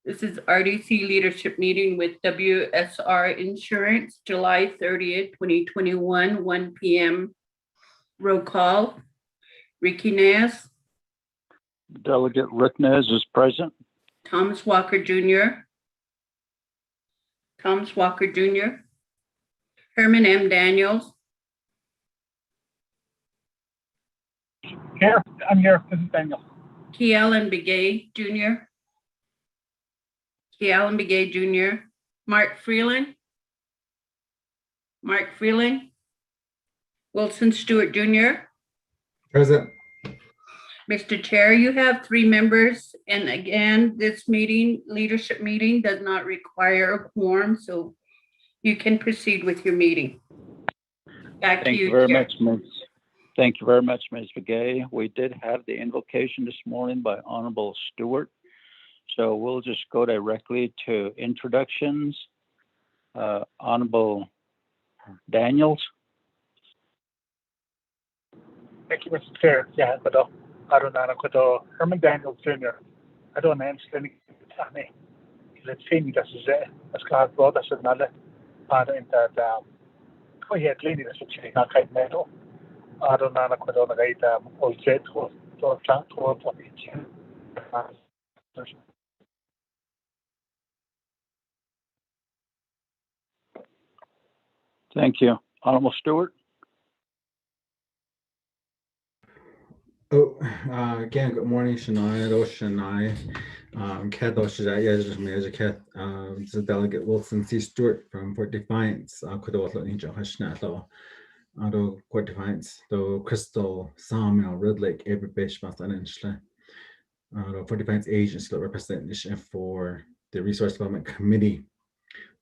This is RDC Leadership Meeting with WSR Insurance, July 30th, 2021, 1 p.m. Roll call. Ricky Naz, Delegate Rick Nez is present. Thomas Walker Jr., Herman M. Daniels, Here, I'm here. This is Daniel. Kealan Begay Jr., Mark Freeland, Wilson Stewart Jr. Present. Mr. Chair, you have 3 members, and again, this leadership meeting does not require a quorum, so you can proceed with your meeting. Back to you, Chair. Thank you very much, Ms. Begay. We did have the invocation this morning by Honorable Stewart, so we'll just go directly to introductions. Honorable Daniels. Thank you, Mr. Chair. Yeah, but I don't know. Herman Daniels Jr. I don't understand anything. Let's see me. That's it. That's God. Well, that's another part in that. We had cleaning the situation. Not quite metal. I don't know. I don't know. All jet or plant or Thank you. Honorable Stewart. Oh, again, good morning, Shania, Shania. Kat this is Delegate Wilson C. Stewart from Fort Defiance. Could also need Fort Defiance, though Crystal, Sawmill, Red Lake, every base mass and Fort Defiance agency representation for the Resource Development Committee.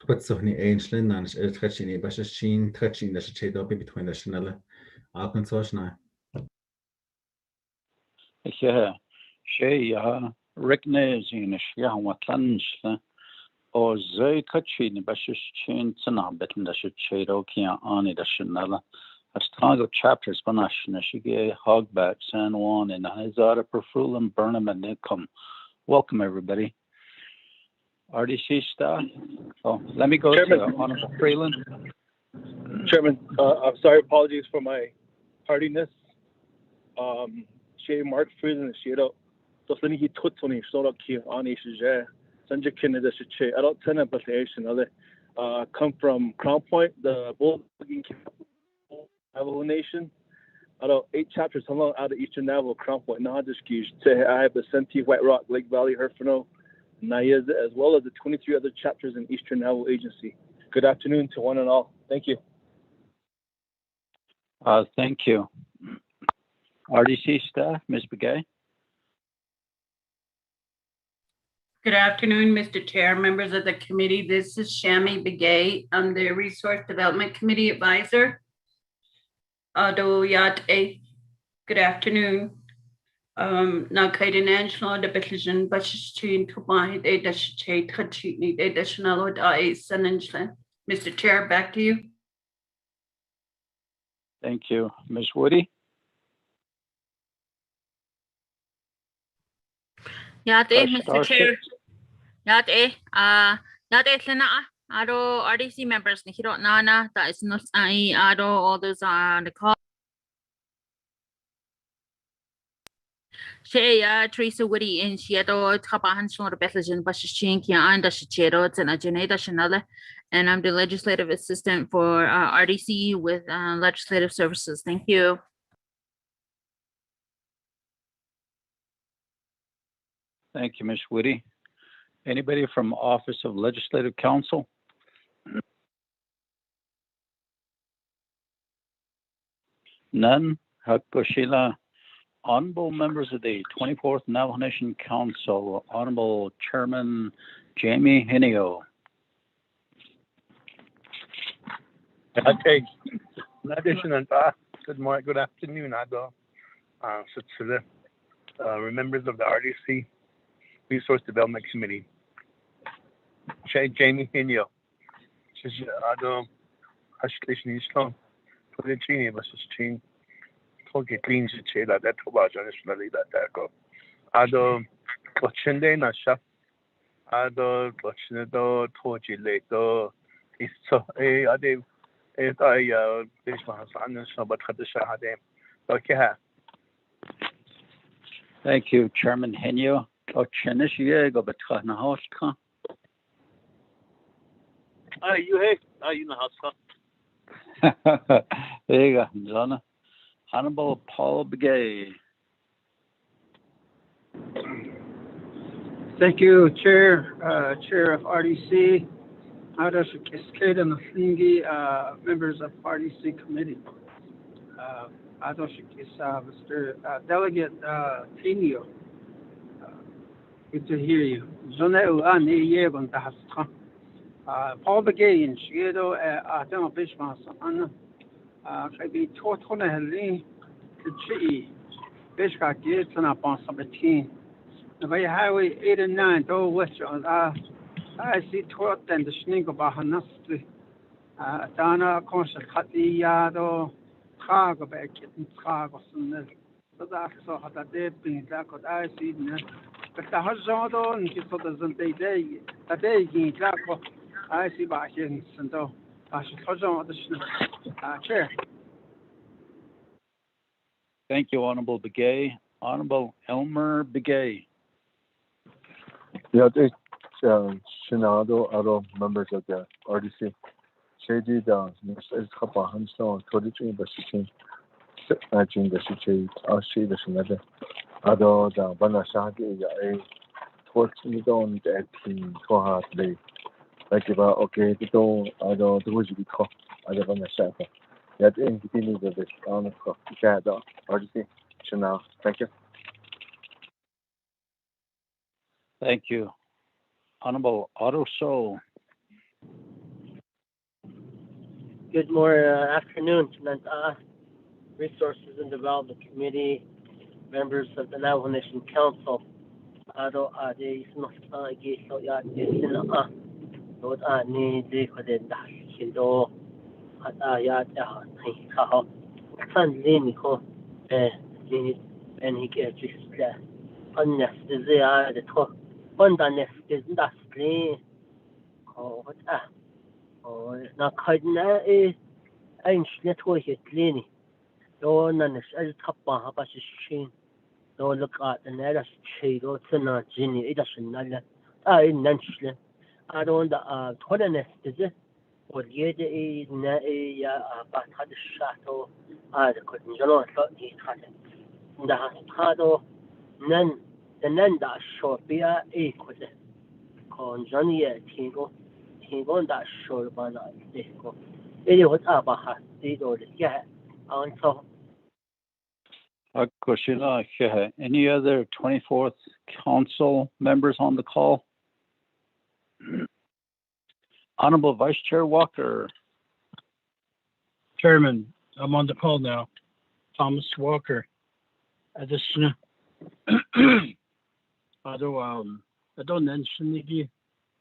What's so many age and touching a bashing, touching the shade up between the Chanel. Alconsoshna. Yeah, Rick Nez in a share what lunch or Zay Kachin, Bashish Chin, Sanabet, and the shade okay on it, the Chanel. As Tango chapters, Banashna, Shige, Hogback, San Juan, and Hazara, Perful, and Burnham, and Nicom. Welcome, everybody. RDC staff. Oh, let me go Chairman. To Honorable Freeland. Chairman, I'm sorry, apologies for my tardiness. Shay Mark Freeland, Shado. So, let me put Tony Soda Key on Isha. Sanjay Kennedy, I don't tell about the Asian. Come from Crown Point, the Bull Navajo Nation. I don't 8 chapters out of Eastern Navajo, Crown Point, Nahadiskish. I have the Senti, White Rock, Lake Valley, Herfano, Nayaz, as well as the 23 other chapters in Eastern Navajo Agency. Good afternoon to one and all. Thank you. Thank you. RDC staff, Ms. Begay. Good afternoon, Mr. Chair, members of the committee. This is Shami Begay. I'm the Resource Development Committee Advisor. Good afternoon. Nakaiden Angelo, the Betlijan, Bashin, Tubai, they dash Tachini, they dational Mr. Chair, back to you. Thank you. Ms. Woody. Mr. Chair. RDC members, Nana, that is not all those on the call. Teresa Woody in Seattle, Tabahanshon, the Bethlehem, Bashin, and the Shichero, and Janeda Chanela. And I'm the legislative assistant for RDC with legislative services. Thank you. Thank you, Ms. Woody. Anybody from Office of Legislative Counsel? None. Hakoshila. Honorable members of the 24th Navajo Nation Council, Honorable Chairman Jamie Hinio. Okay. In addition, good morning, good afternoon, Ado. Members of the RDC Resource Development Committee. Jamie Hinio. Ado, Hashkation Islam, Polichini, Mrs. Toki clean shit that Tobaja nationally that go. Ado, Ochende Nasha, Ado Lachnedo Toji Leto is so a day I Bishmas and Sabat Hadisha Hadem. Okay. Thank you, Chairman Henyo. Ochenish Yego Betana Hoska. You know how. There you go, Donna. Honorable Paul Begay. Thank you, Chair of RDC, Adash Cascade and Maflingi, members of RDC Committee. Adash Mr. Delegate Tenio, good to hear you. Paul Begay in Shiedo, Adam Bishmas, could be Tortona Helene, the Chi, Bishka Gates and upon 17. By Highway 8 and 9, though west on I see 12 and the snake of Bahanasti. Dana conscious Hati Yado, Trago back in Tragos and so that's so that they bring that could I see. But the Hazard and he doesn't day a day in Jaco. I see by him and though I should touch on the chair. Thank you, Honorable Begay. Honorable Elmer Begay. Yeah, they Shinado, other members of the RDC. Shady down, Mr. Kapa Hanson, Todichi, the Shikin, Matching the Shichi, Ashi, the Shinada, Ado, the Banashagi, a Tortidon, the King, Toha, they like about okay, the door, Ado, the Wizard Cop, Ada Banashaka. Yet in the beginning of this, honor of the shadow, RDC, Shinao. Thank you. Thank you. Honorable Otto Soul. Good morning, afternoon, Resources and Development Committee, members of the Navajo Nation Council. Ado ade isnota ge so ya desina do ani de kode da shindo ata ya ta ha san lini ko lini en hike jisla annas de ya de to onda nes de da screen ko na kadna ein schneto hit lini do nanes az tappa ha bashin do look at the net chido tana jini ida shinala in nanshle I don't todane is it or yede na ya ba had shato the couldn't jolo so he had the hado nan the nan da short bia could con johnny tingo da short bana ko it was abaha do yeah on so Any other 24th Council members on the call? Honorable Vice Chair Walker. Chairman, I'm on the call now. Thomas Walker. Additional. I don't mention the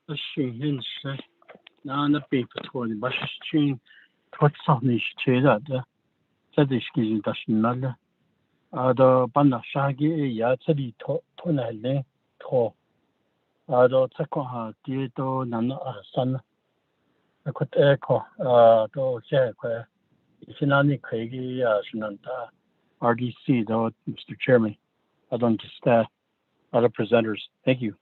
machine. Now, the people told the machine. What's on this chair that is getting national. The Banashagi Yatsadi Tonale To Ado Takoha Dieto Nana San. I could echo to Jack. Sinani Craigie Shinanta RDC, though, Mr. Chairman. I don't just other presenters. Thank you.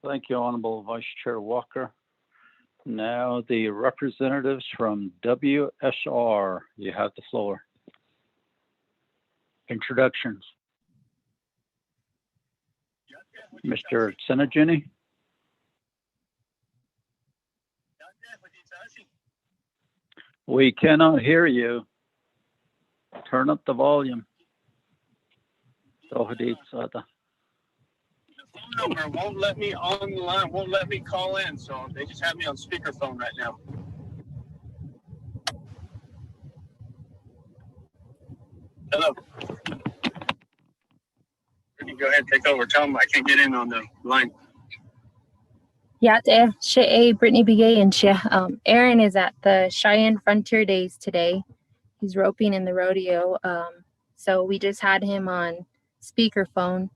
Thank you, Honorable Vice Chair Walker. Now the representatives from WSR. You have the floor. Introductions. Mr. Senagini. We cannot hear you. Turn up the volume. The phone number won't let me online, won't let me call in, so they just have me on speakerphone right now. Hello. You can go ahead and take over. Tell them I can't get in on the line. Yeah, Brittany Begay and Aaron is at the Cheyenne Frontier Days today. He's roping in the rodeo. So we just had him on speakerphone.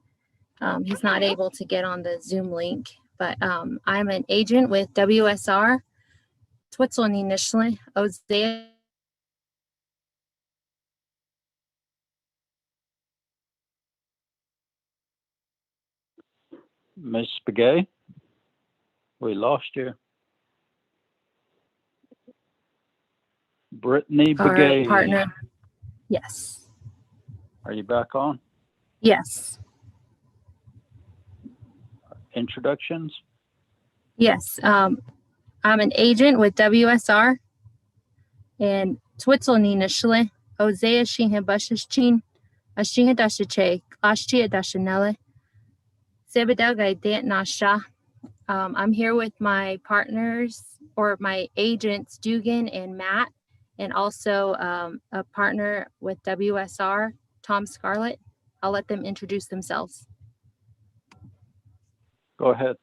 He's not able to get on the Zoom link, but I'm an agent with WSR. Twitzlni Nishle, Ozea. Miss Begay, we lost you. Brittany Our Begay, partner. Yes. are you back on? Yes. Introductions? Yes. I'm an agent with WSR and Twitzlni Nishle, Ozea Shinha Bushichin, Ashinha Dashache, Ashtia Dashanele, Sebedalga Dant Nasha. I'm here with my partners or my agents, Dugan and Matt, and also a partner with WSR, Tom Scarlett. I'll let them introduce themselves. Go ahead.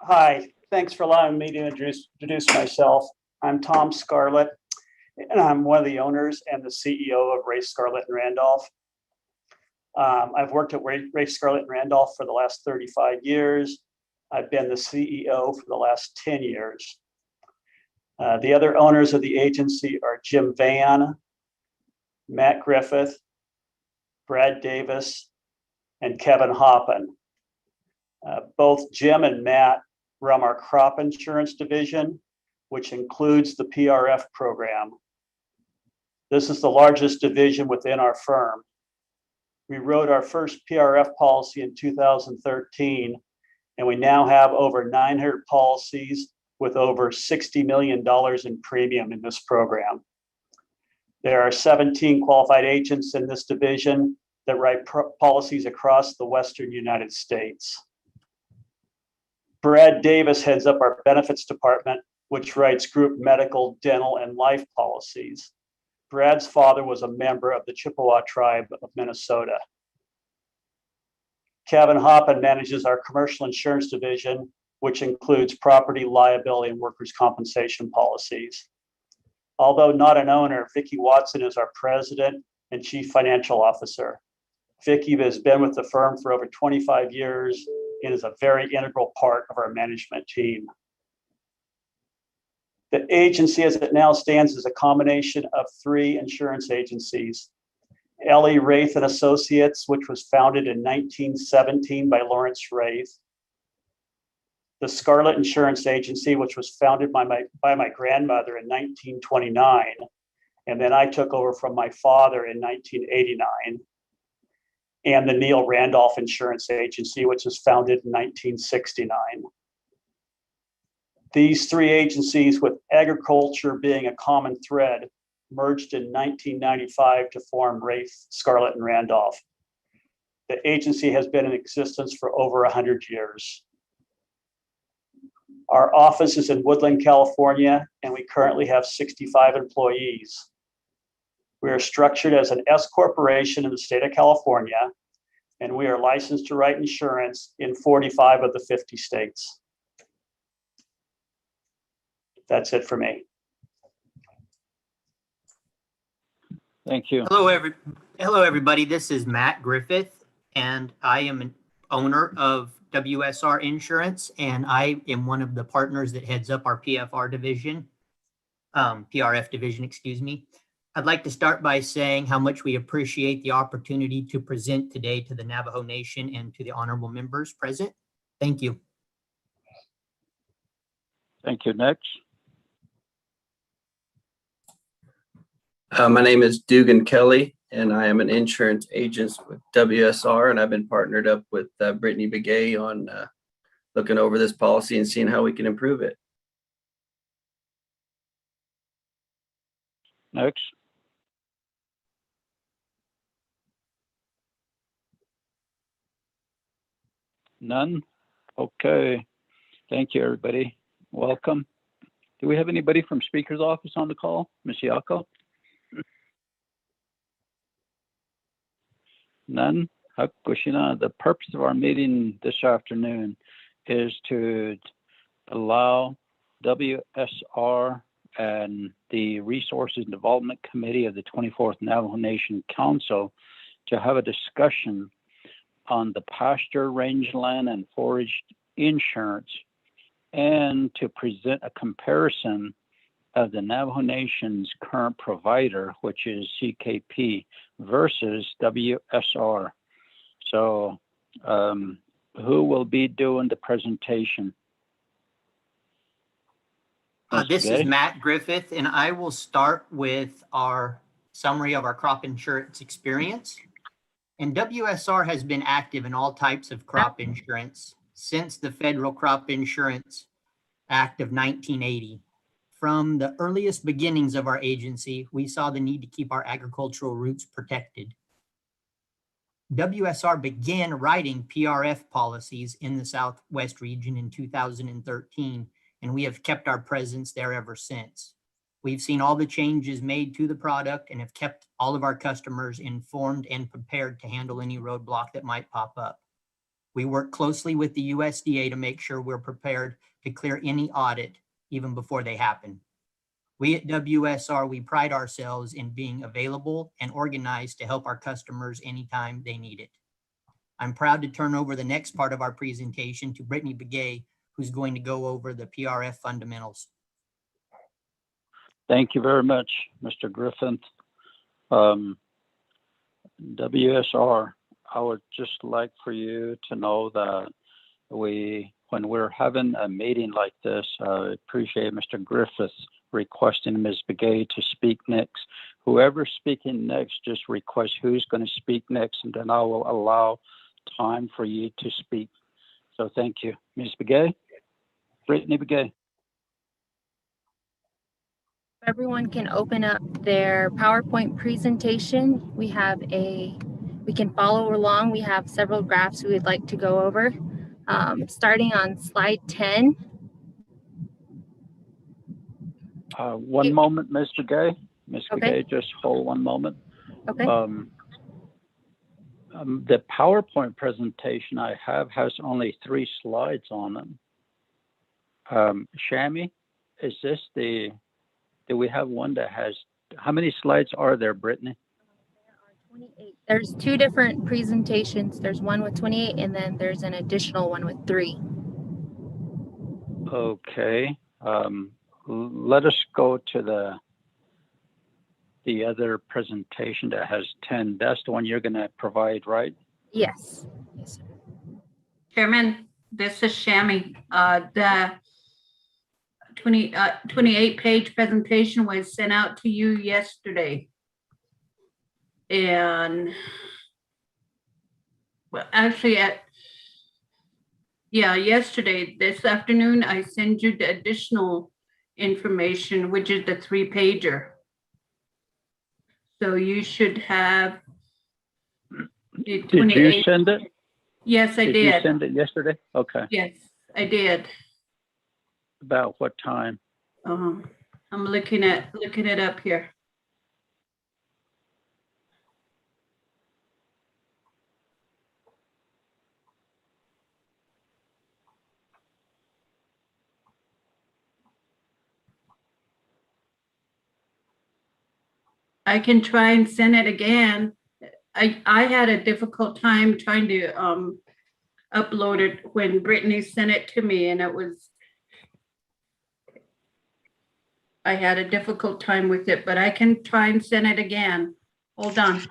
Hi, thanks for allowing me to introduce myself. I'm Tom Scarlett, and I'm one of the owners and the CEO of Race Scarlett and Randolph. I've worked at Race Scarlett and Randolph for the last 35 years. I've been the CEO for the last 10 years. The other owners of the agency are Jim Van, Matt Griffith, Brad Davis, and Kevin Hoppen. Both Jim and Matt run our crop insurance division, which includes the PRF program. This is the largest division within our firm. We wrote our first PRF policy in 2013, and we now have over 900 policies with over $60 million in premium in this program. There are 17 qualified agents in this division that write policies across the Western United States. Brad Davis heads up our benefits department, which writes group medical, dental, and life policies. Brad's father was a member of the Chippewa tribe of Minnesota. Kevin Hoppen manages our commercial insurance division, which includes property, liability, and workers' compensation policies. Although not an owner, Vicki Watson is our president and chief financial officer. Vicki has been with the firm for over 25 years and is a very integral part of our management team. The agency as it now stands is a combination of 3 insurance agencies. Ellie Wraith and Associates, which was founded in 1917 by Lawrence Wraith. The Scarlett Insurance Agency, which was founded by my grandmother in 1929. And then I took over from my father in 1989. And the Neil Randolph Insurance Agency, which was founded in 1969. These 3 agencies, with agriculture being a common thread, merged in 1995 to form Wraith, Scarlett, and Randolph. The agency has been in existence for over 100 years. Our office is in Woodland, California, and we currently have 65 employees. We are structured as an S corporation in the state of California, and we are licensed to write insurance in 45 of the 50 states. That's it for me. Thank you. Hello, everybody. This is Matt Griffith, and I am an owner of WSR Insurance, and I am one of the partners that heads up our PRF division, excuse me. I'd like to start by saying how much we appreciate the opportunity to present today to the Navajo Nation and to the honorable members present. Thank you. Thank you. Next. My name is Dugan Kelly, and I am an insurance agent with WSR, and I've been partnered up with Brittany Begay on looking over this policy and seeing how we can improve it. Next. None? Okay. Thank you, everybody. Welcome. Do we have anybody from Speaker's office on the call? Ms. Yako? None? Hakushina. The purpose of our meeting this afternoon is to allow WSR and the Resources and Development Committee of the 24th Navajo Nation Council to have a discussion on the pasture, rangeland, and forage insurance, and to present a comparison of the Navajo Nation's current provider, which is CKP, versus WSR. So who will be doing the presentation? This is Matt Griffith, and I will start with our summary of our crop insurance experience. And WSR has been active in all types of crop insurance since the Federal Crop Insurance Act of 1980. From the earliest beginnings of our agency, we saw the need to keep our agricultural roots protected. WSR began writing PRF policies in the Southwest region in 2013, and we have kept our presence there ever since. We've seen all the changes made to the product and have kept all of our customers informed and prepared to handle any roadblock that might pop up. We work closely with the USDA to make sure we're prepared to clear any audit even before they happen. We at WSR, we pride ourselves in being available and organized to help our customers anytime they need it. I'm proud to turn over the next part of our presentation to Brittany Begay, who's going to go over the PRF fundamentals. Thank you very much, Mr. Griffith. WSR, I would just like for you to know that when we're having a meeting like this, I appreciate Mr. Griffith requesting Ms. Begay to speak next. Whoever's speaking next, just request who's going to speak next, and then I will allow time for you to speak. So thank you. Ms. Begay? Brittany Begay. Everyone can open up their PowerPoint presentation. We can follow along. We have several graphs we would like to go over. Starting on slide 10. One moment, Ms. Begay. Ms. Okay. Begay, just hold one moment. Okay. The PowerPoint presentation I have has only 3 slides on them. Shami, is this do we have one that has, how many slides are there, Brittany? There are 28. There's 2 different presentations. There's one with 28 and then there's an additional one with 3. Okay. Let us go to the other presentation that has 10. That's the one you're going to provide, right? Yes. Yes, sir. Chairman, this is Shami. The 28-page presentation was sent out to you yesterday. And well, actually yesterday, this afternoon, I sent you the additional information, which is the 3-pager. So you should have the 28. Did you send it? Yes, I did. Did you send it yesterday? Okay. Yes, I did. About what time? I'm looking it up here. I can try and send it again. I had a difficult time trying to upload it when Brittany sent it to me, and I had a difficult time with it, but I can try and send it again. Hold on.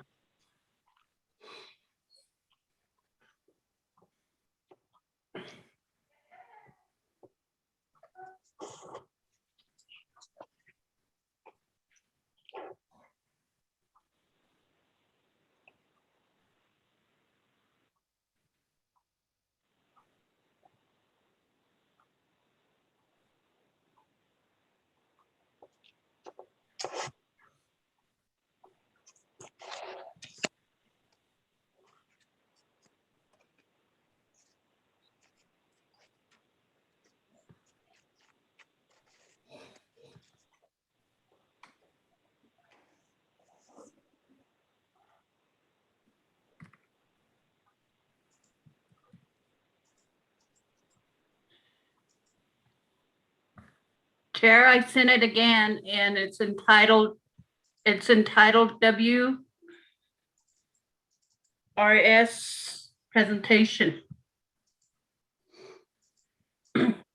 Chair, I sent it again and it's entitled WRS presentation.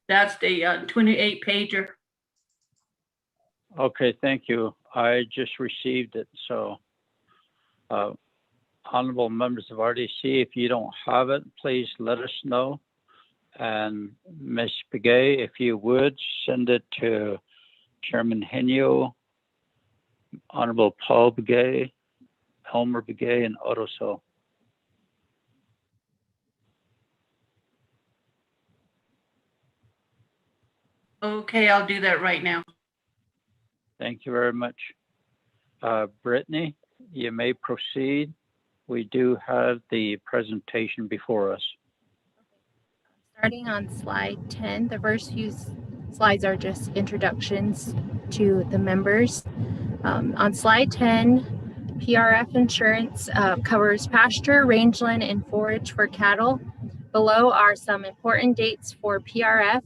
That's the 28 pager. Okay, thank you. I just received it. So, honorable members of RDC, if you don't have it, please let us know. And Ms. Begay, if you would, send it to Chairman Henio, Honorable Paul Begay, Elmer Begay, and Otto So. Okay, I'll do that right now. Thank you very much. Brittany, you may proceed. We do have the presentation before us. Starting on slide 10, the first few slides are just introductions to the members. On slide 10, PRF insurance covers pasture, rangeland, and forage for cattle. Below are some important dates for PRF.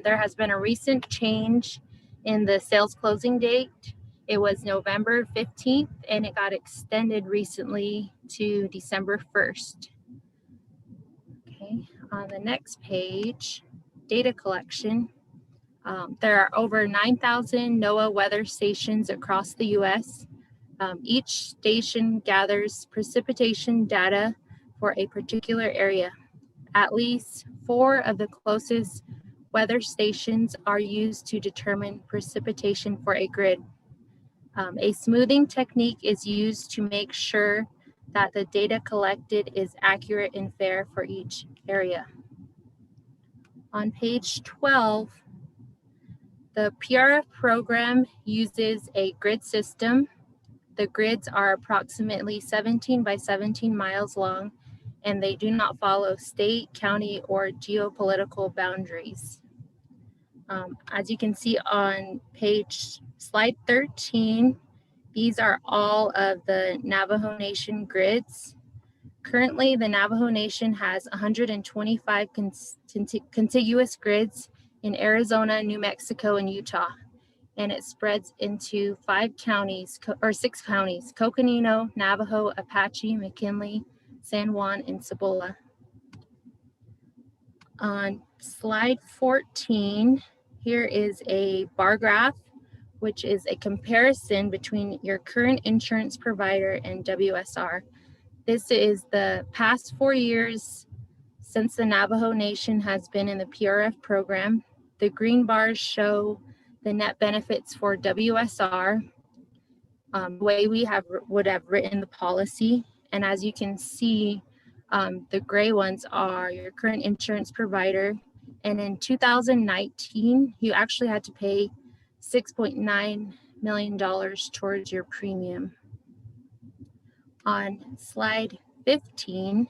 There has been a recent change in the sales closing date. It was November 15th and it got extended recently to December 1st. Okay, on the next page, data collection. There are over 9,000 NOAA weather stations across the U.S. Each station gathers precipitation data for a particular area. At least 4 of the closest weather stations are used to determine precipitation for a grid. A smoothing technique is used to make sure that the data collected is accurate and fair for each area. On page 12, the PRF program uses a grid system. The grids are approximately 17 by 17 miles long, and they do not follow state, county, or geopolitical boundaries. As you can see on slide 13, these are all of the Navajo Nation grids. Currently, the Navajo Nation has 125 contiguous grids in Arizona, New Mexico, and Utah, and it spreads into 6 counties, Coconino, Navajo, Apache, McKinley, San Juan, and Cibola. On slide 14, here is a bar graph, which is a comparison between your current insurance provider and WSR. This is the past 4 years since the Navajo Nation has been in the PRF program. The green bars show the net benefits for WSR, the way we would have written the policy. And as you can see, the gray ones are your current insurance provider. And in 2019, you actually had to pay $6.9 million towards your premium. On slide 15,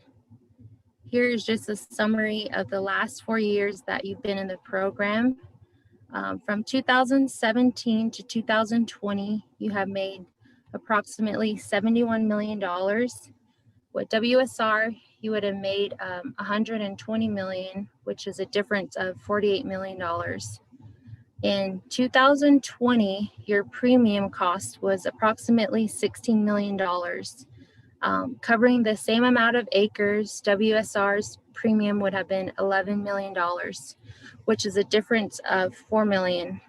here is just a summary of the last 4 years that you've been in the program. From 2017 to 2020, you have made approximately $71 million. With WSR, you would have made $120 million, which is a difference of $48 million. In 2020, your premium cost was approximately $16 million. Covering the same amount of acres, WSR's premium would have been $11 million, which is a difference of $4 million.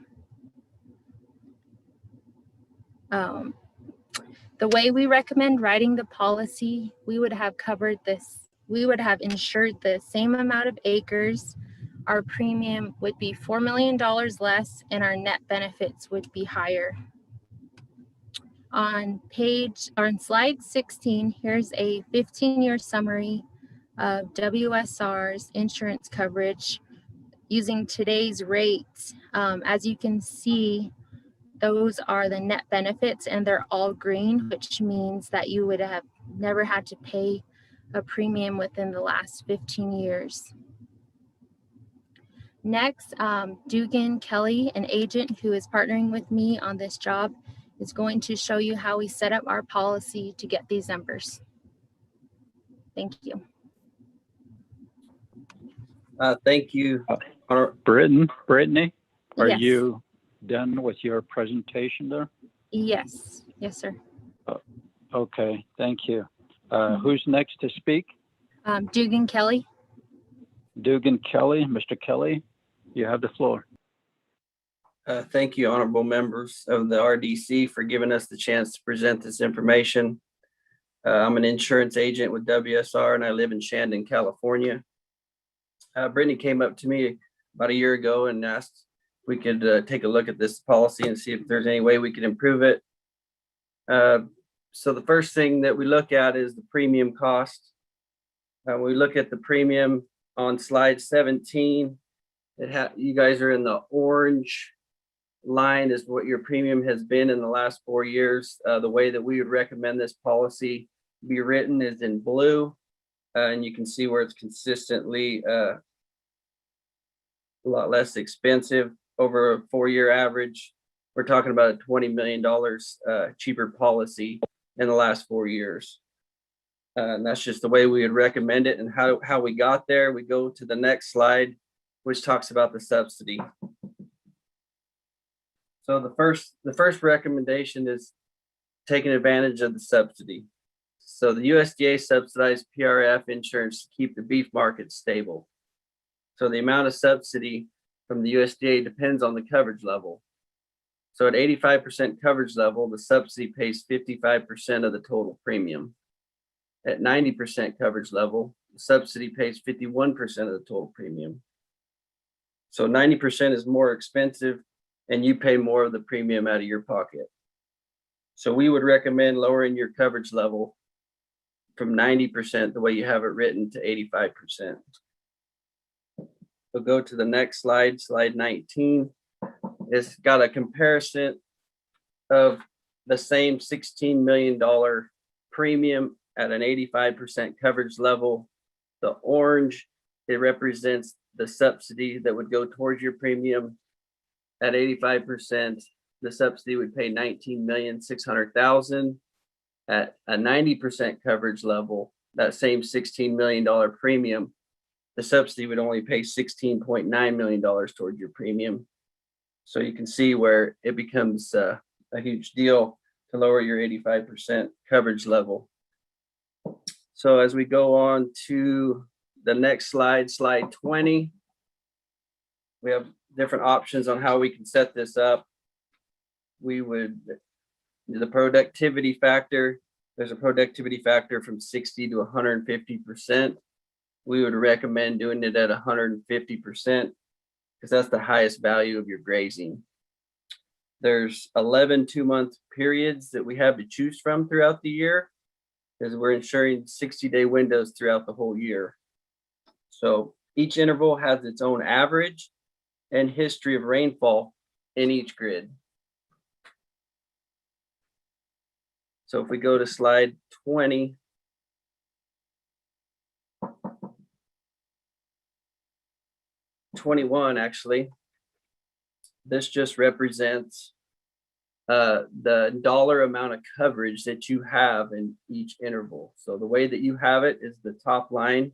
The way we recommend writing the policy, we would have covered this. We would have insured the same amount of acres. Our premium would be $4 million less, and our net benefits would be higher. On slide 16, here's a 15-year summary of WSR's insurance coverage using today's rates. As you can see, those are the net benefits and they're all green, which means that you would have never had to pay a premium within the last 15 years. Next, Dugan Kelly, an agent who is partnering with me on this job, is going to show you how we set up our policy to get these numbers. Thank you. Thank you. Brittany, are Yes. you done with your presentation there? Yes, yes, sir. Okay, thank you. Who's next to speak? Dugan Kelly. Dugan Kelly. Mr. Kelly, you have the floor. Thank you, honorable members of the RDC, for giving us the chance to present this information. I'm an insurance agent with WSR and I live in Shandon, California. Brittany came up to me about a year ago and asked if we could take a look at this policy and see if there's any way we could improve it. So the first thing that we look at is the premium cost. We look at the premium on slide 17. You guys are in the orange line is what your premium has been in the last 4 years. The way that we would recommend this policy be written is in blue. And you can see where it's consistently a lot less expensive over a 4-year average. We're talking about a $20 million cheaper policy in the last 4 years. And that's just the way we would recommend it. And how we got there, we go to the next slide, which talks about the subsidy. So the first recommendation is taking advantage of the subsidy. So the USDA subsidized PRF insurance to keep the beef market stable. So the amount of subsidy from the USDA depends on the coverage level. So at 85% coverage level, the subsidy pays 55% of the total premium. At 90% coverage level, the subsidy pays 51% of the total premium. So 90% is more expensive and you pay more of the premium out of your pocket. So we would recommend lowering your coverage level from 90%, the way you have it written, to 85%. We'll go to the next slide, slide 19. It's got a comparison of the same $16 million premium at an 85% coverage level. The orange, it represents the subsidy that would go towards your premium. At 85%, the subsidy would pay $19,600,000. At a 90% coverage level, that same $16 million premium, the subsidy would only pay $16.9 million towards your premium. So you can see where it becomes a huge deal to lower your 85% coverage level. So as we go on to the next slide, slide 20, we have different options on how we can set this up. The productivity factor, there's a productivity factor from 60 to 150%. We would recommend doing it at 150% because that's the highest value of your grazing. There's 11 2-month periods that we have to choose from throughout the year because we're ensuring 60-day windows throughout the whole year. So each interval has its own average and history of rainfall in each grid. So if we go to slide 20, actually, this just represents the dollar amount of coverage that you have in each interval. So the way that you have it is the top line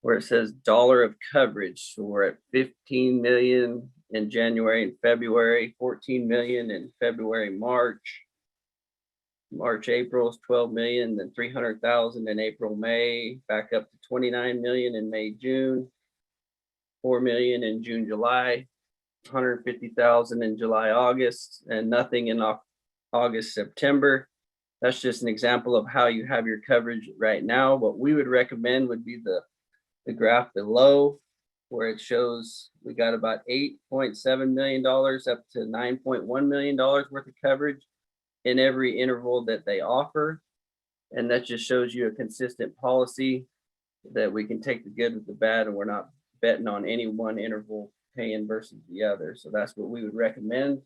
where it says dollar of coverage. So we're at 15 million in January and February, 14 million in February, March, April is 12 million, then 300,000 in April, May, back up to 29 million in May, June, 4 million in June, July, 150,000 in July, August, and nothing in August, September. That's just an example of how you have your coverage right now. What we would recommend would be the graph below, where it shows we got about $8.7 million up to $9.1 million worth of coverage in every interval that they offer. And that just shows you a consistent policy that we can take the good with the bad, and we're not betting on any one interval paying versus the other. So that's what we would recommend.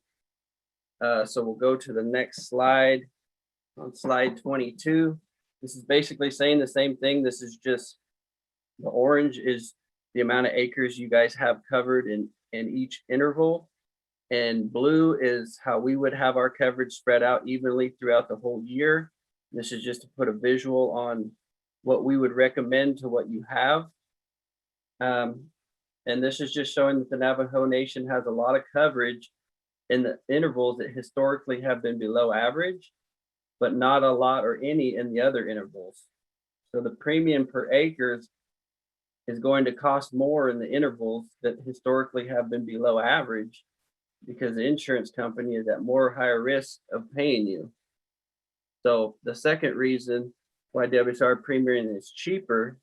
So we'll go to the next slide. On slide 22, this is basically saying the same thing. This is just the orange is the amount of acres you guys have covered in each interval. And blue is how we would have our coverage spread out evenly throughout the whole year. This is just to put a visual on what we would recommend to what you have. And this is just showing that the Navajo Nation has a lot of coverage in the intervals that historically have been below average, but not a lot or any in the other intervals. So the premium per acres is going to cost more in the intervals that historically have been below average because the insurance company is at more higher risk of paying you. So the second reason why WSR premium is cheaper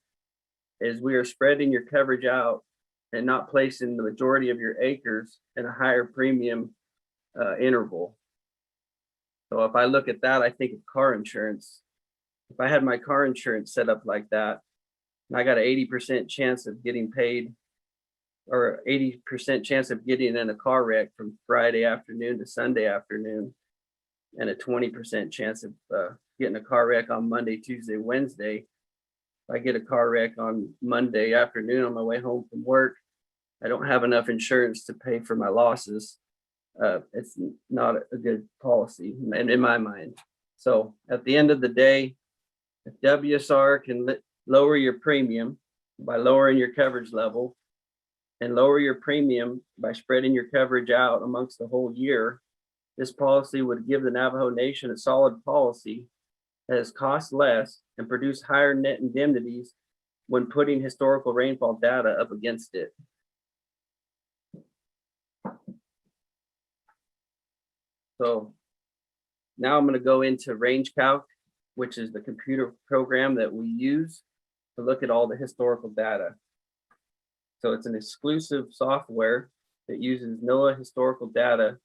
is we are spreading your coverage out and not placing the majority of your acres in a higher premium interval. So if I look at that, I think of car insurance. If I had my car insurance set up like that, and I got an 80% chance of getting paid, or 80% chance of getting in a car wreck from Friday afternoon to Sunday afternoon, and a 20% chance of getting a car wreck on Monday, Tuesday, Wednesday. If I get a car wreck on Monday afternoon on my way home from work, I don't have enough insurance to pay for my losses. It's not a good policy in my mind. So at the end of the day, if WSR can lower your premium by lowering your coverage level and lower your premium by spreading your coverage out amongst the whole year, this policy would give the Navajo Nation a solid policy that has cost less and produce higher net indemnities when putting historical rainfall data up against it. So now I'm going to go into Range Calc, which is the computer program that we use to look at all the historical data. So it's an exclusive software that uses NOAA historical data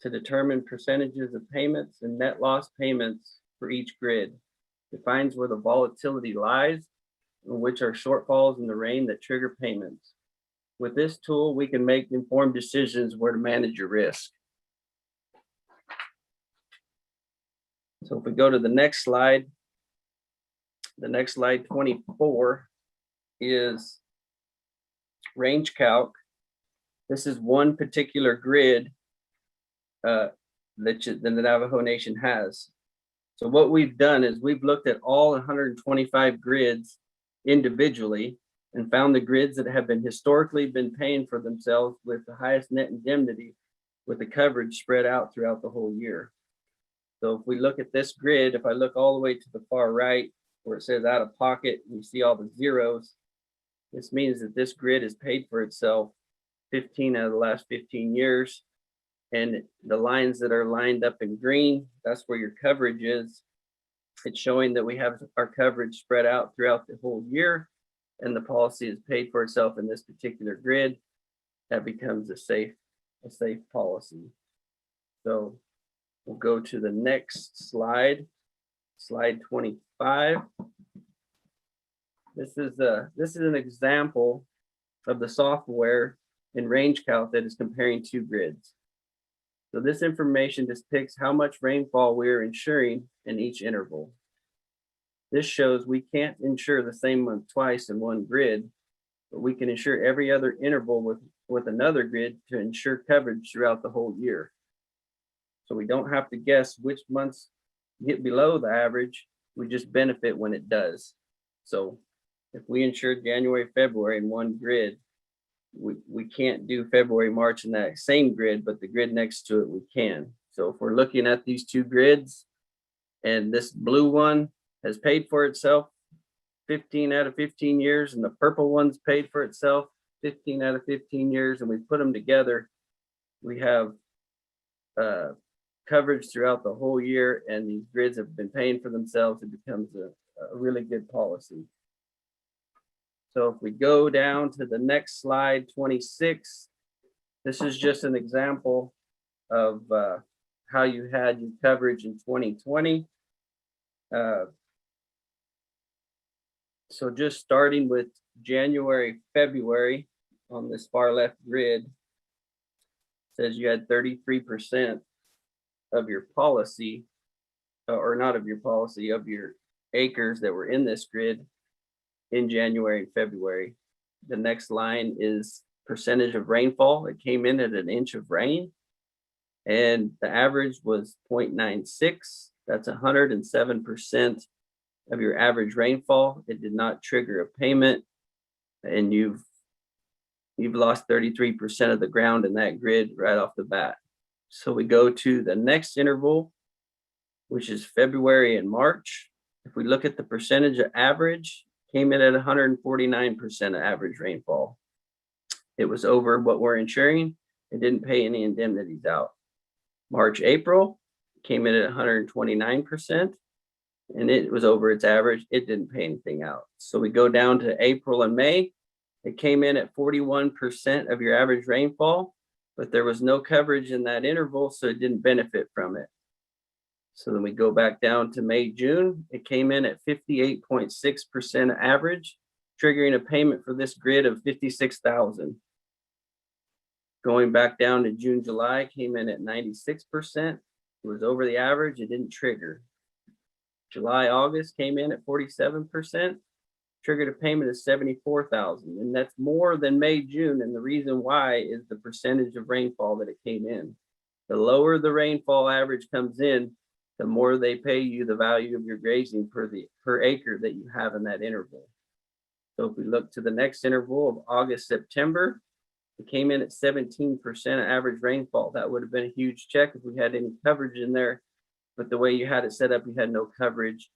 to determine percentages of payments and net loss payments for each grid. It finds where the volatility lies and which are shortfalls in the rain that trigger payments. With this tool, we can make informed decisions where to manage your risk. So if we go to the next slide 24 is Range Calc. This is one particular grid that the Navajo Nation has. So what we've done is we've looked at all 125 grids individually and found the grids that have historically been paying for themselves with the highest net indemnity with the coverage spread out throughout the whole year. So if we look at this grid, if I look all the way to the far right where it says out of pocket, and you see all the zeros, this means that this grid has paid for itself 15 out of the last 15 years. And the lines that are lined up in green, that's where your coverage is. It's showing that we have our coverage spread out throughout the whole year, and the policy is paid for itself in this particular grid. That becomes a safe policy. So we'll go to the next slide, slide 25. This is an example of the software in Range Calc that is comparing two grids. So this information depicts how much rainfall we are insuring in each interval. This shows we can't insure the same month twice in one grid, but we can insure every other interval with another grid to ensure coverage throughout the whole year. So we don't have to guess which months get below the average, we just benefit when it does. So if we insure January, February in one grid, we can't do February, March in that same grid, but the grid next to it we can. So if we're looking at these two grids and this blue one has paid for itself 15 out of 15 years and the purple one's paid for itself 15 out of 15 years, and we put them together, we have coverage throughout the whole year, and these grids have been paying for themselves. It becomes a really good policy. So if we go down to the next slide, 26, this is just an example of how you had your coverage in 2020. So just starting with January, February on this far left grid, says you had 33% of your policy, or not of your policy, of your acres that were in this grid in January and February. The next line is percentage of rainfall. It came in at 1 inch of rain, and the average was 0.96. That's 107% of your average rainfall. It did not trigger a payment, and you've lost 33% of the ground in that grid right off the bat. So we go to the next interval, which is February and March. If we look at the percentage of average, came in at 149% of average rainfall. It was over what we're insuring. It didn't pay any indemnities out. March, April came in at 129%, and it was over its average. It didn't pay anything out. So we go down to April and May. It came in at 41% of your average rainfall, but there was no coverage in that interval, so it didn't benefit from it. So then we go back down to May, June. It came in at 58.6% average, triggering a payment for this grid of $56,000. Going back down to June, July, came in at 96%. It was over the average. It didn't trigger. July, August came in at 47%, triggered a payment of $74,000, and that's more than May, June. And the reason why is the percentage of rainfall that it came in. The lower the rainfall average comes in, the more they pay you the value of your grazing per acre that you have in that interval. So if we look to the next interval of August, September, it came in at 17% of average rainfall. That would have been a huge check if we had any coverage in there, but the way you had it set up, you had no coverage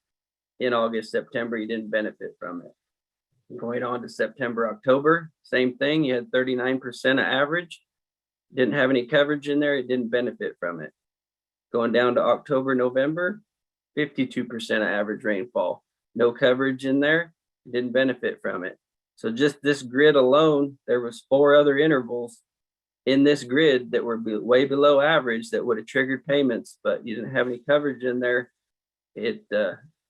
in August, September. You didn't benefit from it. Going on to September, October, same thing. You had 39% of average. Didn't have any coverage in there. It didn't benefit from it. Going down to October, November, 52% of average rainfall. No coverage in there. Didn't benefit from it. So just this grid alone, there was 4 other intervals in this grid that were way below average that would have triggered payments, but you didn't have any coverage in there. It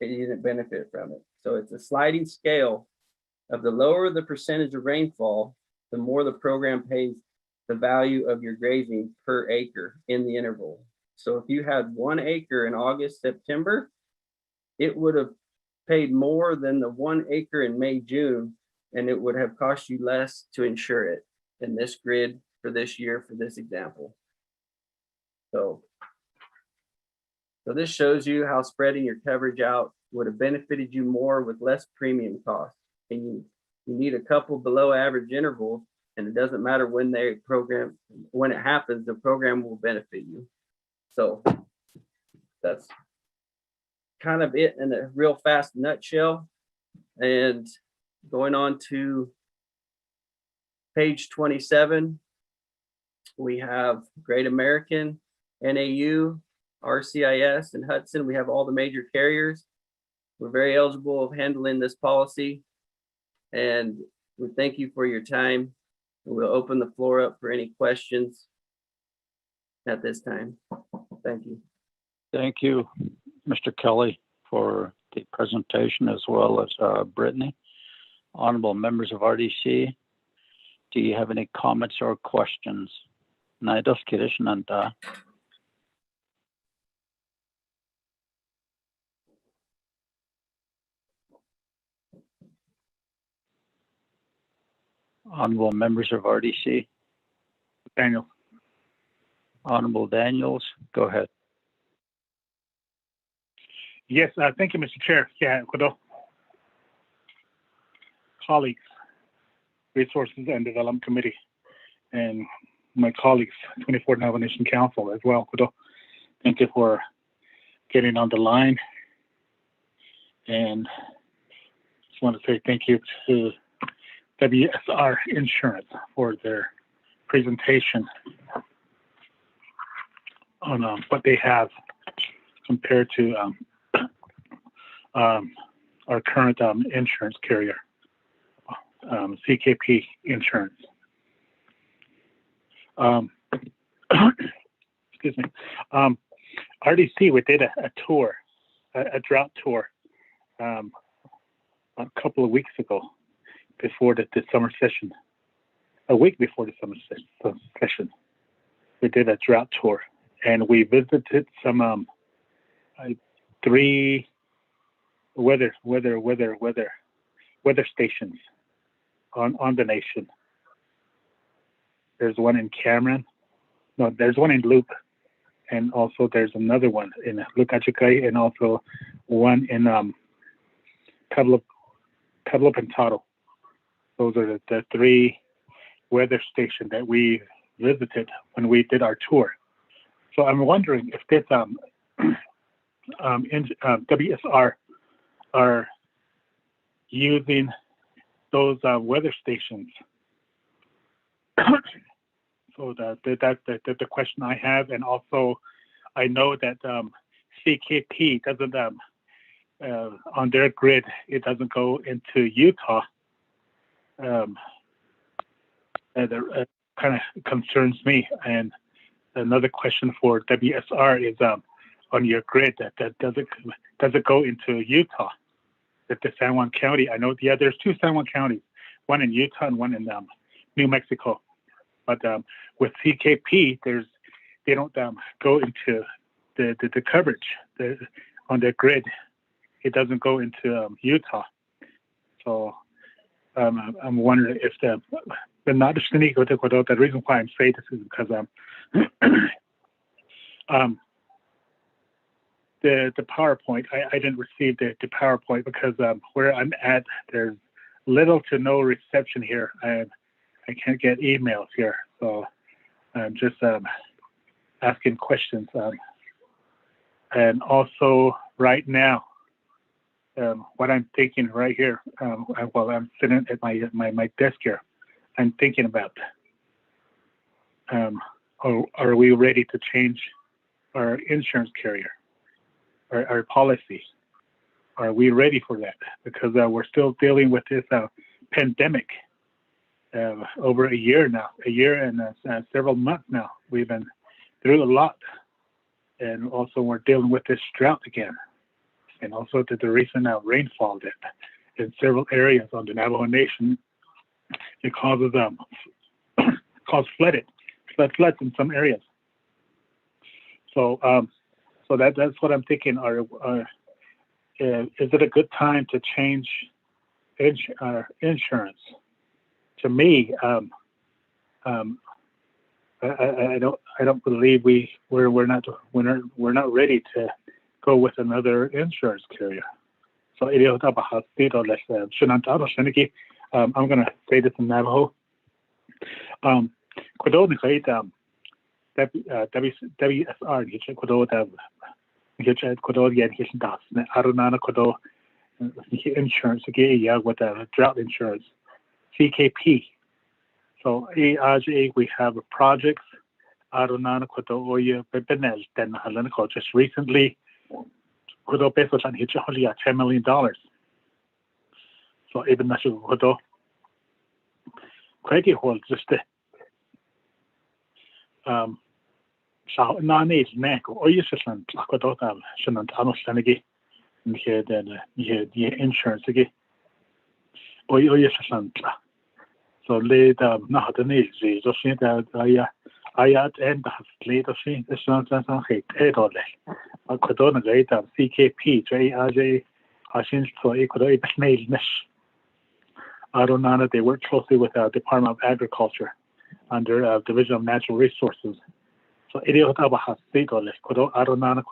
didn't benefit from it. So it's a sliding scale of the lower the percentage of rainfall, the more the program pays the value of your grazing per acre in the interval. So if you had 1 acre in August, September, it would have paid more than the 1 acre in May, June, and it would have cost you less to insure it in this grid for this year, for this example. So this shows you how spreading your coverage out would have benefited you more with less premium costs. And you need a couple below average intervals, and it doesn't matter when when it happens, the program will benefit you. So that's kind of it in a real fast nutshell. And going on to page 27, we have Great American, NAU, RCIS, and Hudson. We have all the major carriers. We're very eligible of handling this policy, and we thank you for your time. We'll open the floor up for any questions at this time. Thank you. Thank you, Mr. Kelly, for the presentation, as well as Brittany. Honorable members of RDC, do you have any comments or questions? Honorable members of RDC. Daniel. Honorable Daniels, go ahead. Yes, thank you, Mr. Chair. Yeah, colleagues, Resources and Development Committee, and my colleagues, 24th Navajo Nation Council as well. Thank you for getting on the line. And just want to say thank you to WSR Insurance for their presentation on what they have compared to our current insurance carrier, CKP Insurance. Excuse me. RDC, we did a tour, a drought tour, a couple of weeks ago, before the summer session. A week before the summer session, we did a drought tour, and we visited some 3 weather stations on the nation. There's one in Cameron. No, there's one in Loop, and also there's another one in Lukachikai, and also one in Pueblo Pintado. Those are the 3 weather stations that we visited when we did our tour. So I'm wondering if this WSR are using those weather stations. So that's the question I have, and also I know that CKP doesn't on their grid, it doesn't go into Utah. And it kind of concerns me. And another question for WSR is on your grid that does it go into Utah? That the San Juan County, I know, yeah, there's two San Juan counties, one in Utah and one in New Mexico. But with CKP, they don't go into the coverage on their grid. It doesn't go into Utah. So I'm wondering if the reason why I'm saying this is because the PowerPoint, I didn't receive the PowerPoint because where I'm at, there's little to no reception here. I can't get emails here, so I'm just asking questions. And also right now, what I'm thinking right here, while I'm sitting at my desk here, I'm thinking about, are we ready to change our insurance carrier, our policy? Are we ready for that? Because we're still dealing with this pandemic over a year and several months now. We've been through a lot, and also we're dealing with this drought again, and also the recent rainfall that in several areas on the Navajo Nation, it causes floods in some areas. So so that's what I'm thinking. Is it a good time to change insurance? To me, I don't believe we're not ready to go with another insurance carrier. So I'm going to say this in Navajo. WSR insurance with drought insurance. CKP. So we have projects. Just recently, $10 million. So even that's Craigie Hall just non-age neck or you should insurance again. Or you should so later, not the needs, so she that I end later, she is not as a hate at all. I could only rate up CKP, JRJ, I think so equally snailness. I don't know that they work closely with the Department of Agriculture under Division of Natural Resources. So it is about state or less. I don't know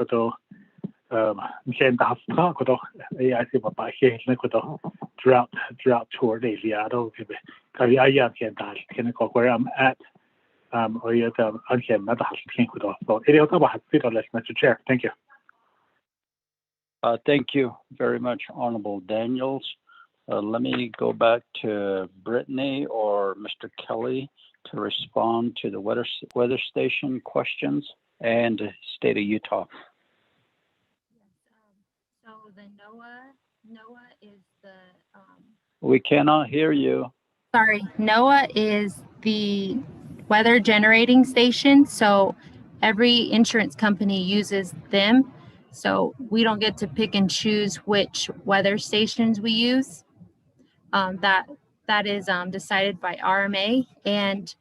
drought tour days. I don't give it. Where I'm at, or you so it is about state or less, Mr. Chair. Thank you. Thank you very much, Honorable Daniels. Let me go back to Brittany or Mr. Kelly to respond to the weather station questions and state of Utah. So the NOAA is the we cannot hear you. Sorry, NOAA is the weather generating station. So every insurance company uses them. So we don't get to pick and choose which weather stations we use. That is decided by RMA, and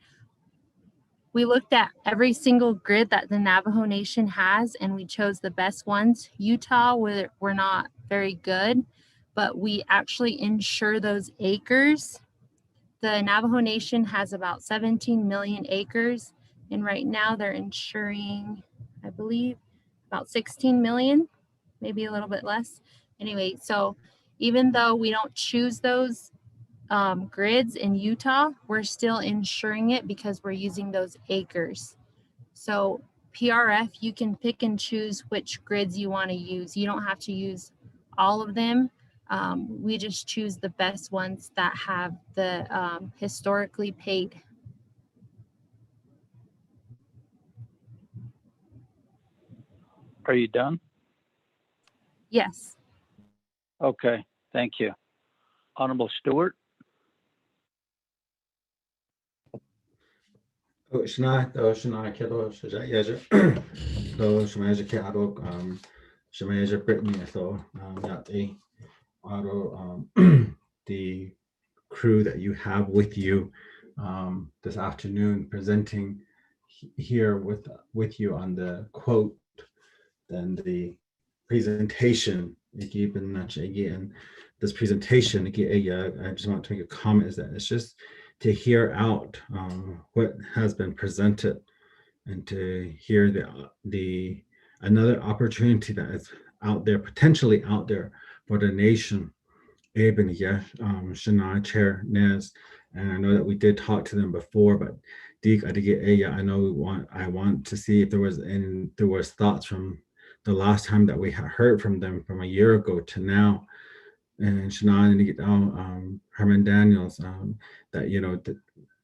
we looked at every single grid that the Navajo Nation has, and we chose the best ones. Utah were not very good, but we actually insure those acres. The Navajo Nation has about 17 million acres, and right now they're insuring, I believe, about 16 million, maybe a little bit less. Anyway, so even though we don't choose those grids in Utah, we're still insuring it because we're using those acres. So PRF, you can pick and choose which grids you want to use. You don't have to use all of them. We just choose the best ones that have the historically paid. Are you done? Yes. Okay, thank you. Honorable Stewart? Shana, Kedo, Shaja, Yaja, Shamaja Kado, Shamaja Brittany, Yati, Auto, the crew that you have with you this afternoon presenting here with you on the quote and the presentation. And this presentation, I just want to make a comment is that it's just to hear out what has been presented and to hear the another opportunity that is out there, potentially out there for the nation. Abe and Shana, Chair Nez, and I know that we did talk to them before, but I know I want to see if there was thoughts from the last time that we had heard from them from a year ago to now, and Shana and Herman Daniels, that that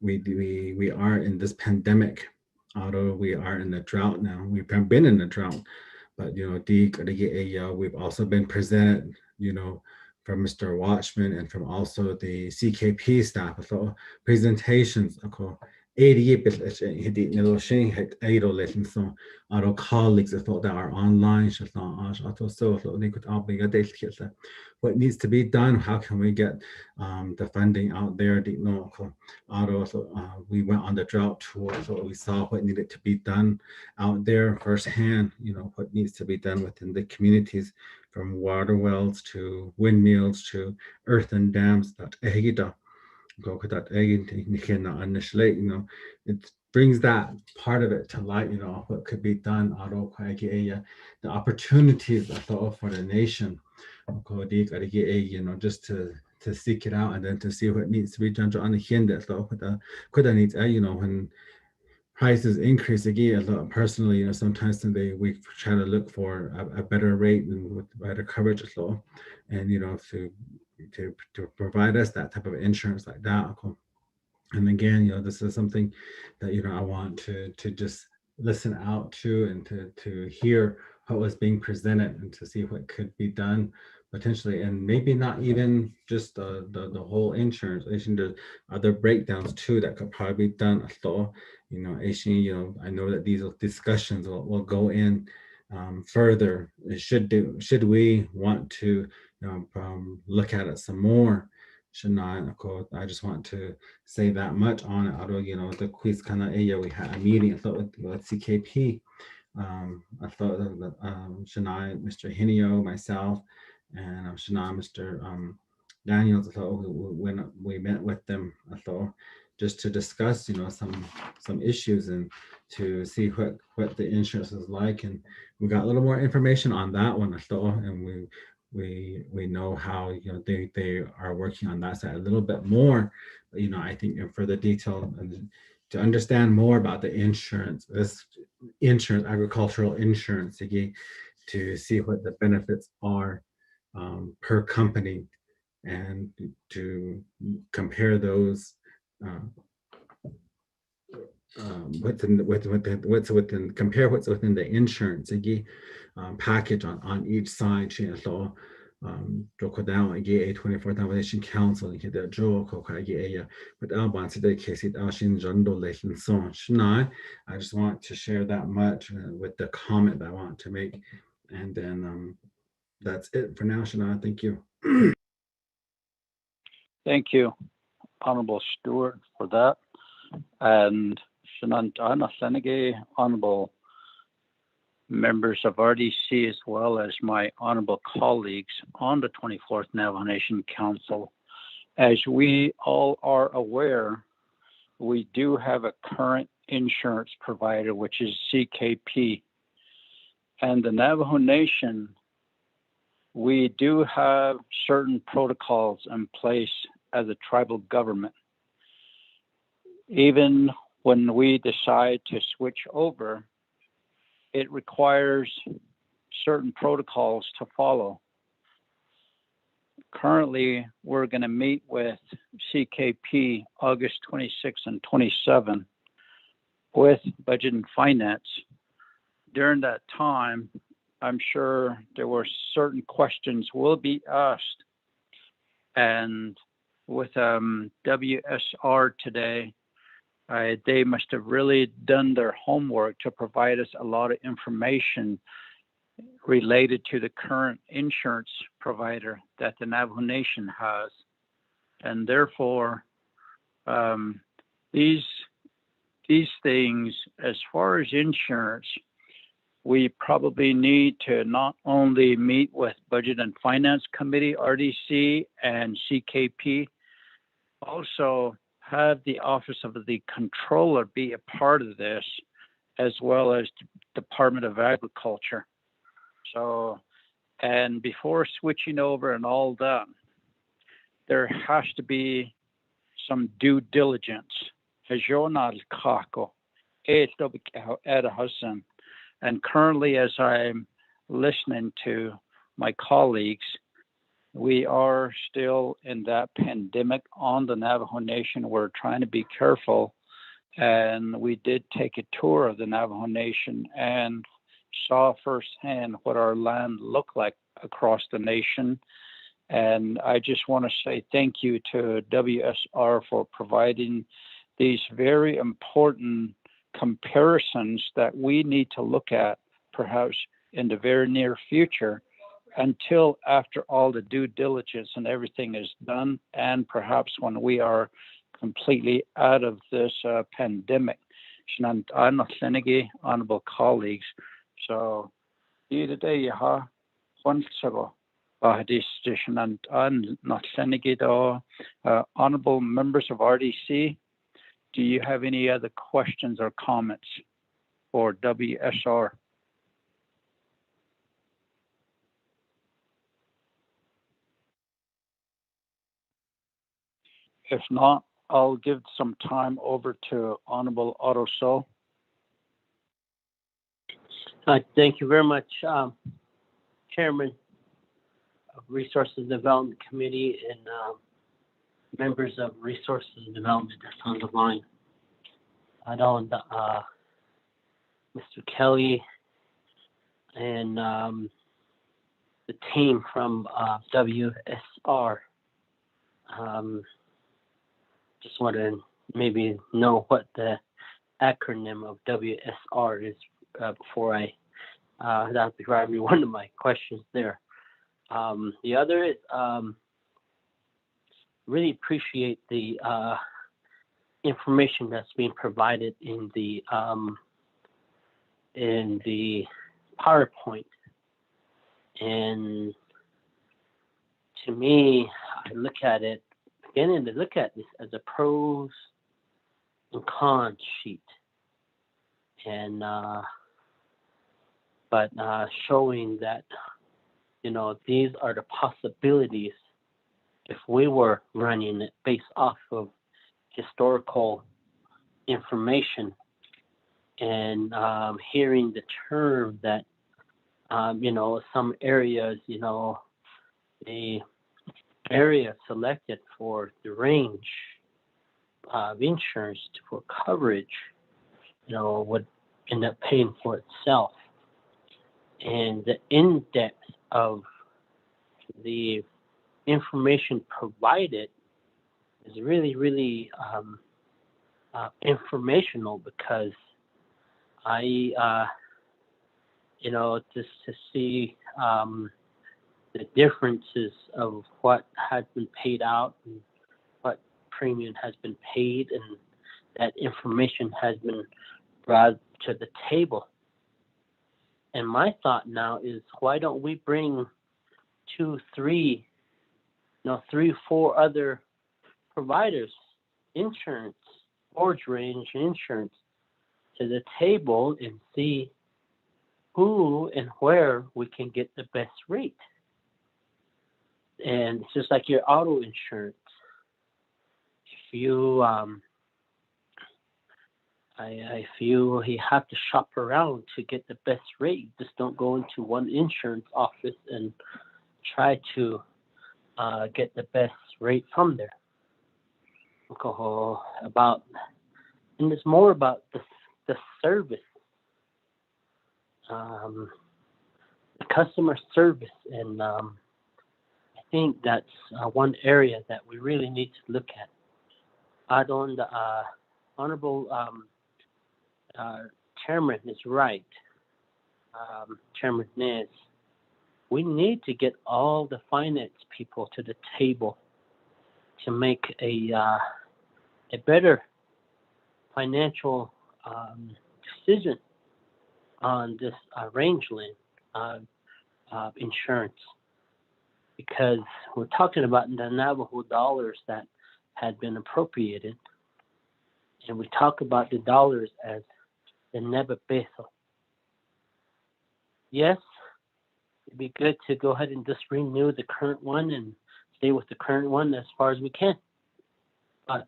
we are in this pandemic, although we are in the drought now. We've been in the drought, but we've also been presented, from Mr. Watchman and from also the CKP staff. So presentations, 88 so our colleagues that are online, what needs to be done, how can we get the funding out there? We went on the drought tour, so we saw what needed to be done out there firsthand, what needs to be done within the communities, from water wells to windmills to earthen dams. It brings that part of it to light, what could be done, the opportunities for the nation, just to seek it out and then to see what needs to be done on the hinder. So when prices increase again, personally, sometimes we try to look for a better rate and with better coverage as well, and to provide us that type of insurance like that. And again, this is something that I want to just listen out to and to hear what was being presented and to see what could be done potentially, and maybe not even just the whole insurance. There's other breakdowns too that could probably be done. So, I know that these discussions will go in further. Should we want to look at it some more? Should not, of course. I just want to say that much on it. Although the quiz kind of we had a meeting. I thought with CKP. I thought that Shania, Mr. Hinio, myself, and Shania, Mr. Daniels. I thought when we met with them, I thought just to discuss, some issues and to see what the insurance is like, and we got a little more information on that one. I thought, and we know how they are working on that side a little bit more. But, I think in further detail and to understand more about the insurance, agricultural insurance, again, to see what the benefits are per company, and to compare those compare what's within the insurance package on each side. So down a 24 Navigation Council and the Joe but I just want to share that much with the comment that I want to make, and then that's it for now. Shana, thank you. Thank you, Honorable Stewart, for that. And honorable members of RDC, as well as my honorable colleagues on the 24th Navajo Nation Council. As we all are aware, we do have a current insurance provider, which is CKP. And the Navajo Nation, we do have certain protocols in place as a tribal government. Even when we decide to switch over, it requires certain protocols to follow. Currently, we're going to meet with CKP August 26 and 27 with Budget and Finance. During that time, I'm sure there were certain questions will be asked. And with WSR today, they must have really done their homework to provide us a lot of information related to the current insurance provider that the Navajo Nation has. And therefore, these things, as far as insurance, we probably need to not only meet with Budget and Finance Committee, RDC, and CKP, also have the Office of the Controller be a part of this, as well as Department of Agriculture. So, and before switching over and all done, there has to be some due diligence. And currently, as I'm listening to my colleagues, we are still in that pandemic on the Navajo Nation. We're trying to be careful. And we did take a tour of the Navajo Nation and saw firsthand what our land looked like across the nation. And I just want to say thank you to WSR for providing these very important comparisons that we need to look at perhaps in the very near future, until after all the due diligence and everything is done, and perhaps when we are completely out of this pandemic. Honorable colleagues. So, today, honorable members of RDC, do you have any other questions or comments for WSR? If not, I'll give some time over to Honorable Otto So. Thank you very much, Chairman of Resources Development Committee and members of Resources Development that's on the line. Mr. Kelly and the team from WSR. Just want to maybe know what the acronym of WSR is before that'll be probably one of my questions there. The other is really appreciate the information that's being provided in the PowerPoint. And to me, I look at it, beginning to look at this as a pros and cons sheet, and but showing that, these are the possibilities if we were running it based off of historical information, and hearing the term that some areas, the area selected for the range of insurance for coverage, would end up paying for itself. And the in-depth of the information provided is really, really informational, because I, just to see the differences of what has been paid out and what premium has been paid, and that information has been brought to the table. And my thought now is, why don't we bring 2, 3, 3, 4 other providers, insurance, forage range insurance, to the table and see who and where we can get the best rate. And it's just like your auto insurance. If you, I feel you have to shop around to get the best rate. Just don't go into one insurance office and try to get the best rate from there. And it's more about the service, the customer service, and I think that's one area that we really need to look at. The Honorable Chairman is right. Chairman Nez, we need to get all the finance people to the table to make a better financial decision on this rangeland insurance, because we're talking about the Navajo dollars that had been appropriated, and we talk about the dollars as the Neva peso. Yes, it'd be good to go ahead and just renew the current one and stay with the current one as far as we can. But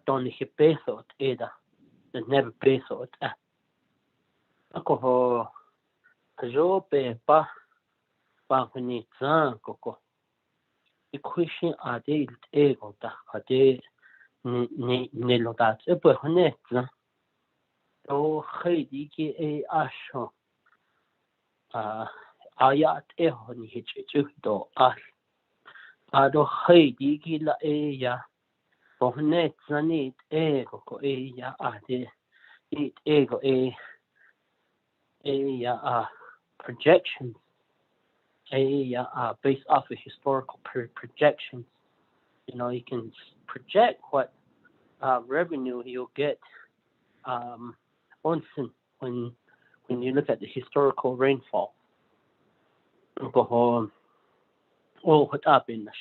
don't peso the Neva peso. Ako jo pe pa huni zan koko. Equation ade ego da ade ne lo da pe hune zan. O khidi ki e asho ayat e honi hichu do ado khidi ki la e ya hune zani ego ko e ya ade it ego projections, based off of historical projections. You know, you can project what revenue you'll get once when you look at the historical rainfall. What up in the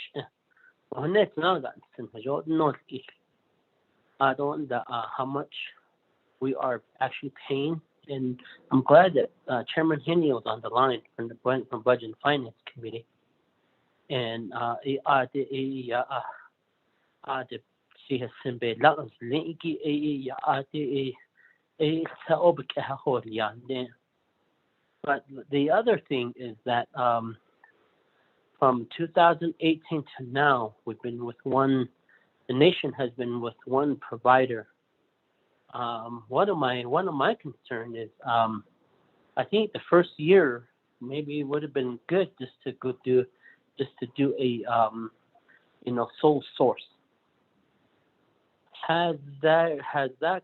I don't know how much we are actually paying. And I'm glad that Chairman Henny was on the line from Budget and Finance Committee. And but the other thing is that from 2018 to now, we've been with the nation has been with one provider. One of my concern is I think the first year maybe it would have been good just to do a sole source. Has that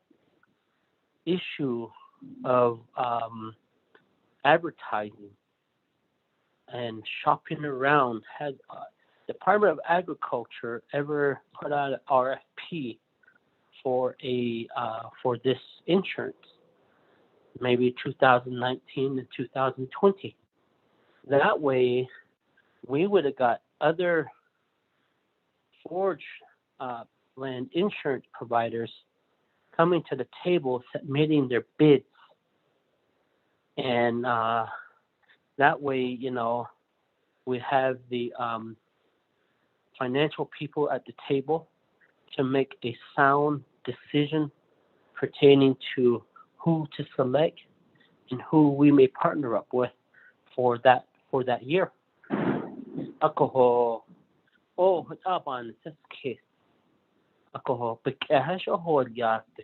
issue of advertising and shopping around, has Department of Agriculture ever put out an RFP for this insurance, maybe 2019 and 2020? That way, we would have got other forage land insurance providers coming to the table, submitting their bids, and that way, we have the financial people at the table to make a sound decision pertaining to who to select and who we may partner up with for that year. Alcohol. What's up on this case? Alcohol. The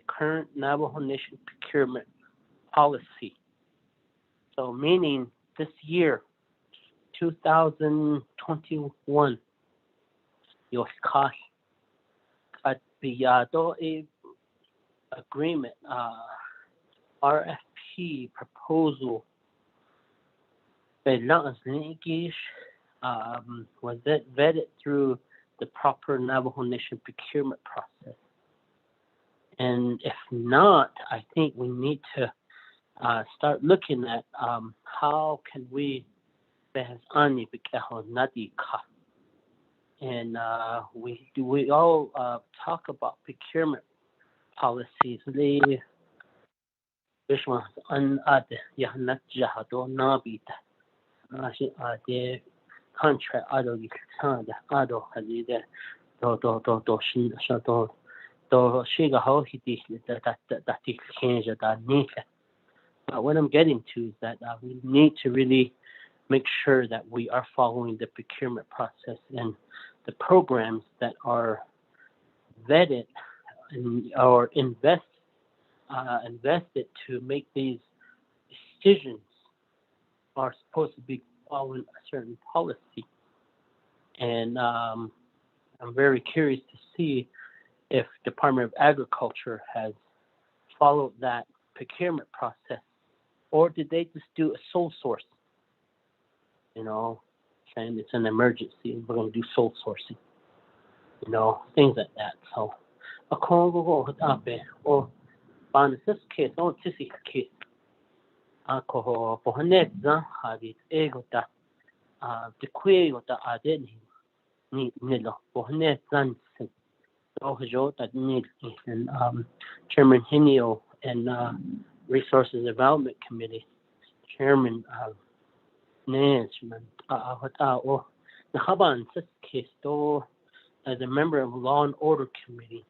current Navajo Nation procurement policy. So meaning this year, 2021, your cost at the agreement, RFP proposal, was it vetted through the proper Navajo Nation procurement process? And if not, I think we need to start looking at how can we and we all talk about procurement policies. Contract So shiga how he that change that need. But what I'm getting to is that we need to really make sure that we are following the procurement process and the programs that are vetted or invested to make these decisions are supposed to be following a certain policy. And I'm very curious to see if Department of Agriculture has followed that procurement process, or did they just do a sole source? Saying it's an emergency and we're going to do sole sourcing. Things like that. So, a Congo or this case, on this case, alcohol, Bohanet, Hadit, Egota, the Quay of the Aden, Nilo, Bohanet, Zansen, Ojo, that need, and Chairman Hinio and Resources Development Committee, Chairman Management, or the Haban, this case, though, as a member of Law and Order Committee.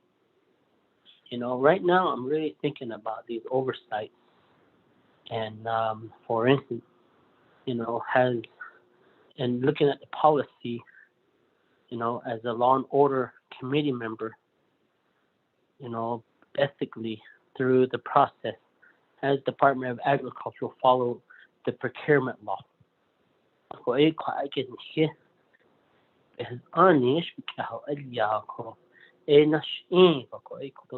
Right now I'm really thinking about these oversights. And for instance, and looking at the policy, as a Law and Order Committee member, ethically through the process, has Department of Agriculture followed the procurement law? The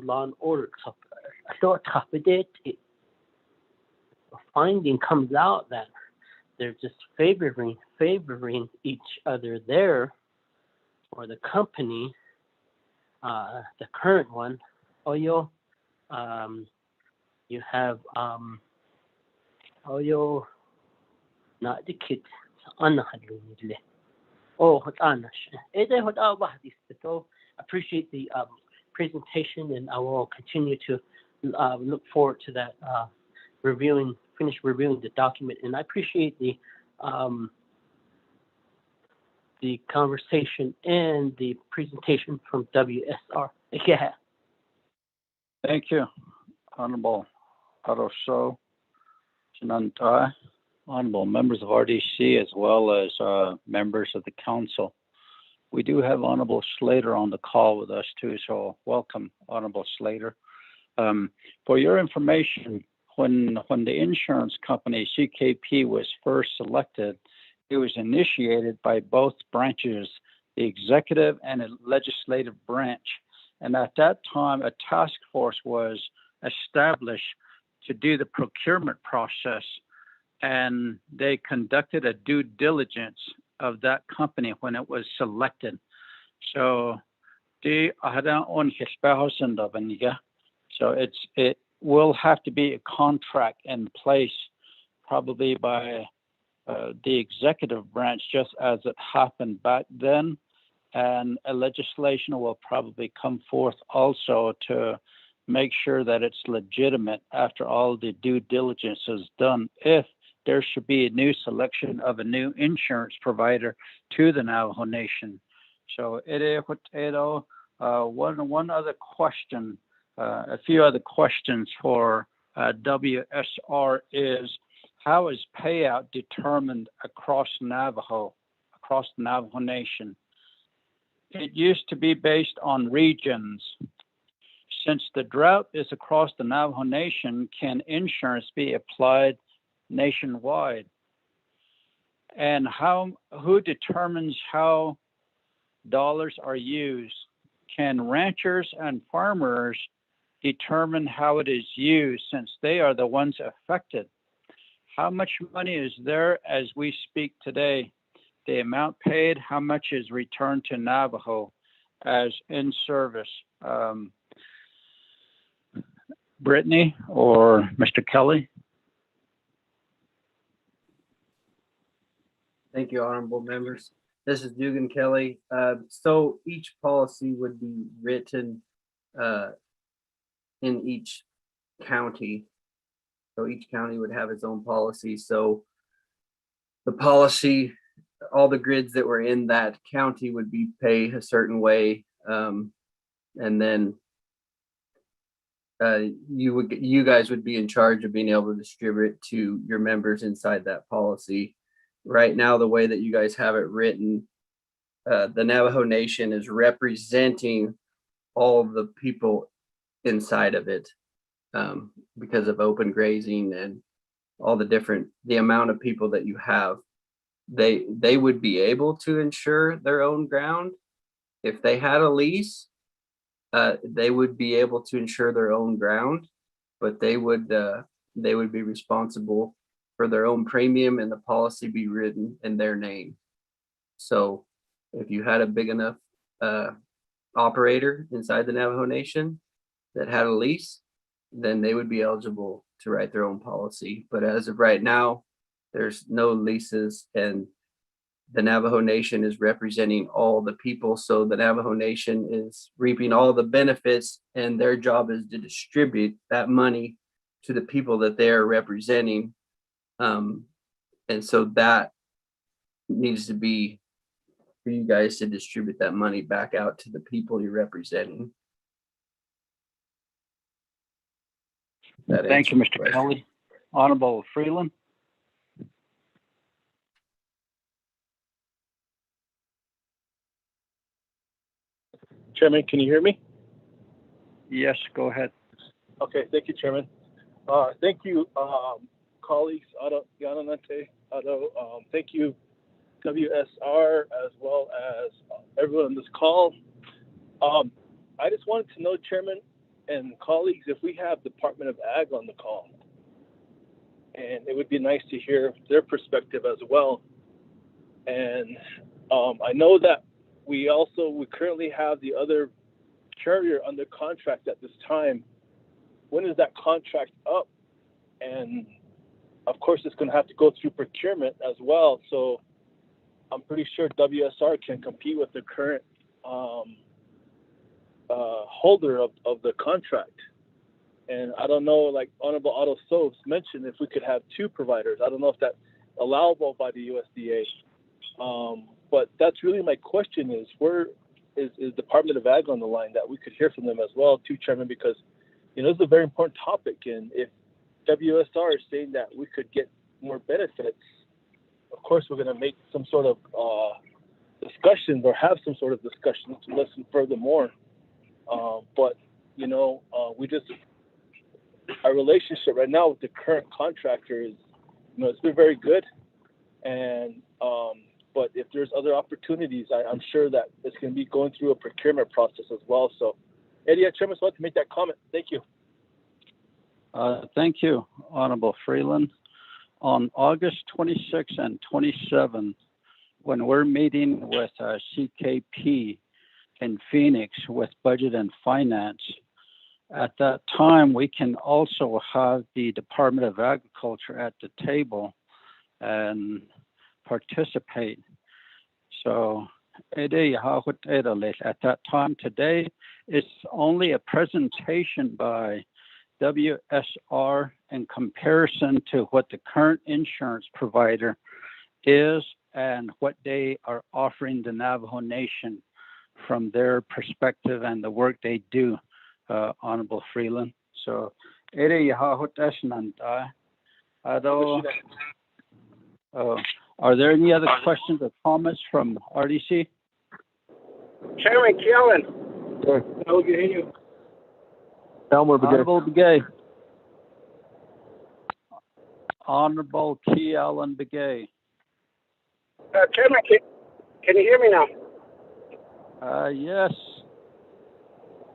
Law and Order. Finding comes out that they're just favoring each other there, or the company, the current one. You have not the kids. So appreciate the presentation, and I will continue to look forward to that finish reviewing the document. And I appreciate the conversation and the presentation from WSR. Yeah. Thank you, Honorable Aroso Chinantai, honorable members of RDC, as well as members of the council. We do have Honorable Slater on the call with us too, so welcome, Honorable Slater. For your information, when the insurance company CKP was first selected, it was initiated by both branches, the executive and the legislative branch. And at that time, a task force was established to do the procurement process, and they conducted a due diligence of that company when it was selected. So it will have to be a contract in place, probably by the executive branch, just as it happened back then. And a legislation will probably come forth also to make sure that it's legitimate after all the due diligence is done, if there should be a new selection of a new insurance provider to the Navajo Nation. So one other question, a few other questions for WSR is, how is payout determined across the Navajo Nation? It used to be based on regions. Since the drought is across the Navajo Nation, can insurance be applied nationwide? And who determines how dollars are used? Can ranchers and farmers determine how it is used, since they are the ones affected? How much money is there as we speak today? The amount paid, how much is returned to Navajo as in service? Brittany or Mr. Kelly? Thank you, honorable members. This is Dugan Kelly. So each policy would be written in each county. So each county would have its own policy. So the policy, all the grids that were in that county would be paid a certain way. And then you guys would be in charge of being able to distribute it to your members inside that policy. Right now, the way that you guys have it written, the Navajo Nation is representing all of the people inside of it, because of open grazing and all the amount of people that you have. They would be able to insure their own ground if they had a lease. They would be able to insure their own ground, but they would be responsible for their own premium, and the policy be written in their name. So if you had a big enough operator inside the Navajo Nation that had a lease, then they would be eligible to write their own policy. But as of right now, there's no leases, and the Navajo Nation is representing all the people. So the Navajo Nation is reaping all the benefits, and their job is to distribute that money to the people that they are representing. And so that needs to be for you guys to distribute that money back out to the people you're representing. Thank you, Mr. Kelly. Honorable Freeland. Chairman, can you hear me? Yes, go ahead. Okay, thank you, Chairman. Thank you, colleagues, thank you, WSR, as well as everyone on this call. I just wanted to know, Chairman and colleagues, if we have Department of Ag on the call. And it would be nice to hear their perspective as well. And I know that we currently have the other carrier under contract at this time. When is that contract up? And of course, it's going to have to go through procurement as well. So I'm pretty sure WSR can compete with the current holder of the contract. And I don't know, like Honorable Otto Soves mentioned, if we could have two providers. I don't know if that's allowable by the USDA. But that's really my question is, where is Department of Ag on the line, that we could hear from them as well too, Chairman, because, this is a very important topic. And if WSR is saying that we could get more benefits, of course, we're going to make some sort of discussions or have some sort of discussion to listen furthermore. But, our relationship right now with the current contractor is, it's been very good. And, but if there's other opportunities, I'm sure that it's going to be going through a procurement process as well. So, Eddie, Chairman, so I'd like to make that comment. Thank you. Thank you, Honorable Freeland. On August 26 and 27, when we're meeting with CKP in Phoenix with Budget and Finance, at that time, we can also have the Department of Agriculture at the table and participate. So at that time today, it's only a presentation by WSR in comparison to what the current insurance provider is and what they are offering the Navajo Nation from their perspective and the work they do, Honorable Freeland. So, are there any other questions or comments from RDC? Chairman Kellen. Sure. No, we can hear you. Honorable Begay. Honorable T. Allen Begay. Chairman, can you hear me now? Yes.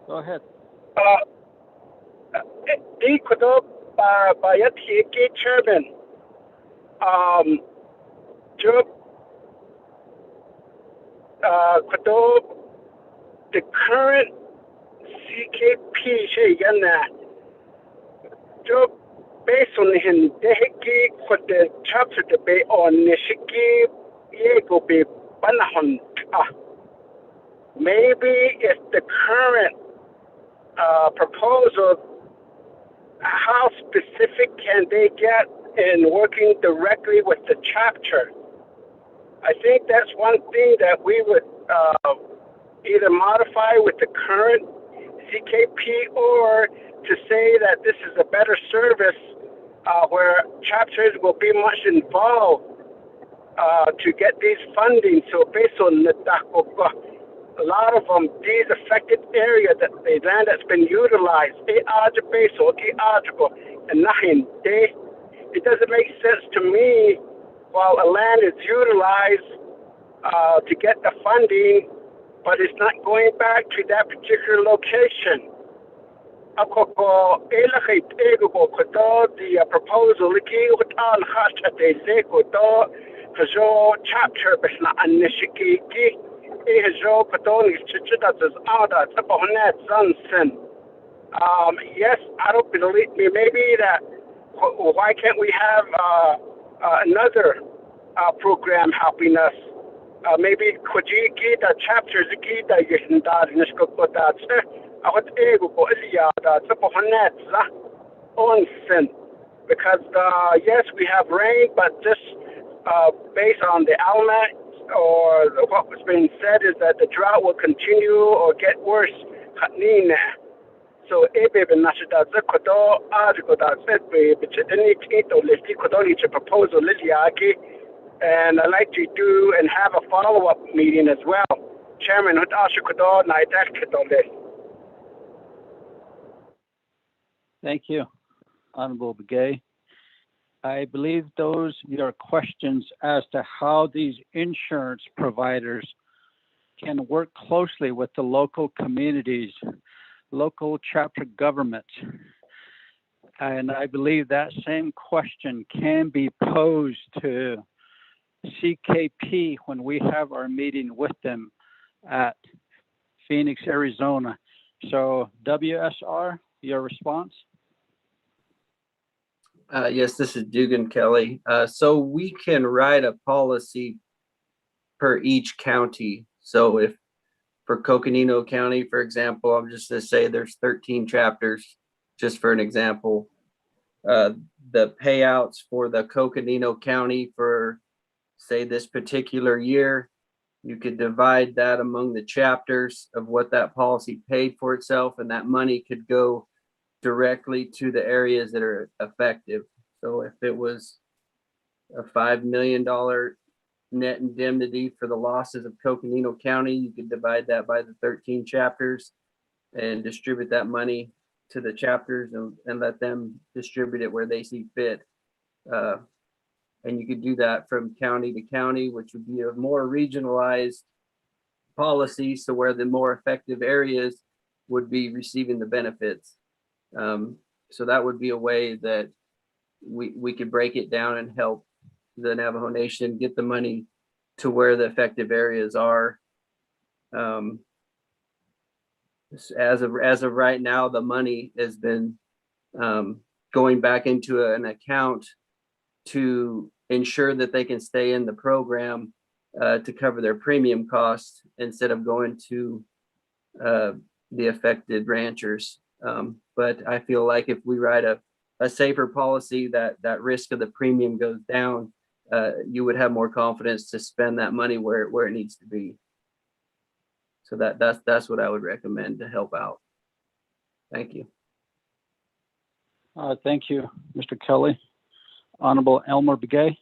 Go ahead. Chairman. The current CKP based on the chapter debate on maybe if the current proposal, how specific can they get in working directly with the chapter? I think that's one thing that we would either modify with the current CKP or to say that this is a better service where chapters will be much involved to get these funding. So based on a lot of these affected areas, that the land that's been utilized, and nothing, it doesn't make sense to me while a land is utilized to get the funding, but it's not going back to that particular location. The proposal chapter yes, I don't believe maybe that why can't we have another program helping us? Maybe could you get the chapters because yes, we have rain, but just based on the element or what was being said is that the drought will continue or get worse. So proposal and I'd like to do and have a follow-up meeting as well. Chairman, Thank you, Honorable Begay. I believe those are questions as to how these insurance providers can work closely with the local communities, local chapter governments. And I believe that same question can be posed to CKP when we have our meeting with them at Phoenix, Arizona. So WSR, your response? Yes, this is Dugan Kelly. So we can write a policy per each county. So if for Coconino County, for example, I'm just going to say there's 13 chapters, just for an example. The payouts for the Coconino County for, say, this particular year, you could divide that among the chapters of what that policy paid for itself, and that money could go directly to the areas that are effective. So if it was a $5 million net indemnity for the losses of Coconino County, you could divide that by the 13 chapters and distribute that money to the chapters and let them distribute it where they see fit. And you could do that from county to county, which would be a more regionalized policy, so where the more effective areas would be receiving the benefits. So that would be a way that we could break it down and help the Navajo Nation get the money to where the effective areas are. As of right now, the money has been going back into an account to ensure that they can stay in the program to cover their premium costs instead of going to the affected ranchers. But I feel like if we write a safer policy that risk of the premium goes down, you would have more confidence to spend that money where it needs to be. So that's what I would recommend to help out. Thank you. Thank you, Mr. Kelly. Honorable Elmer Begay.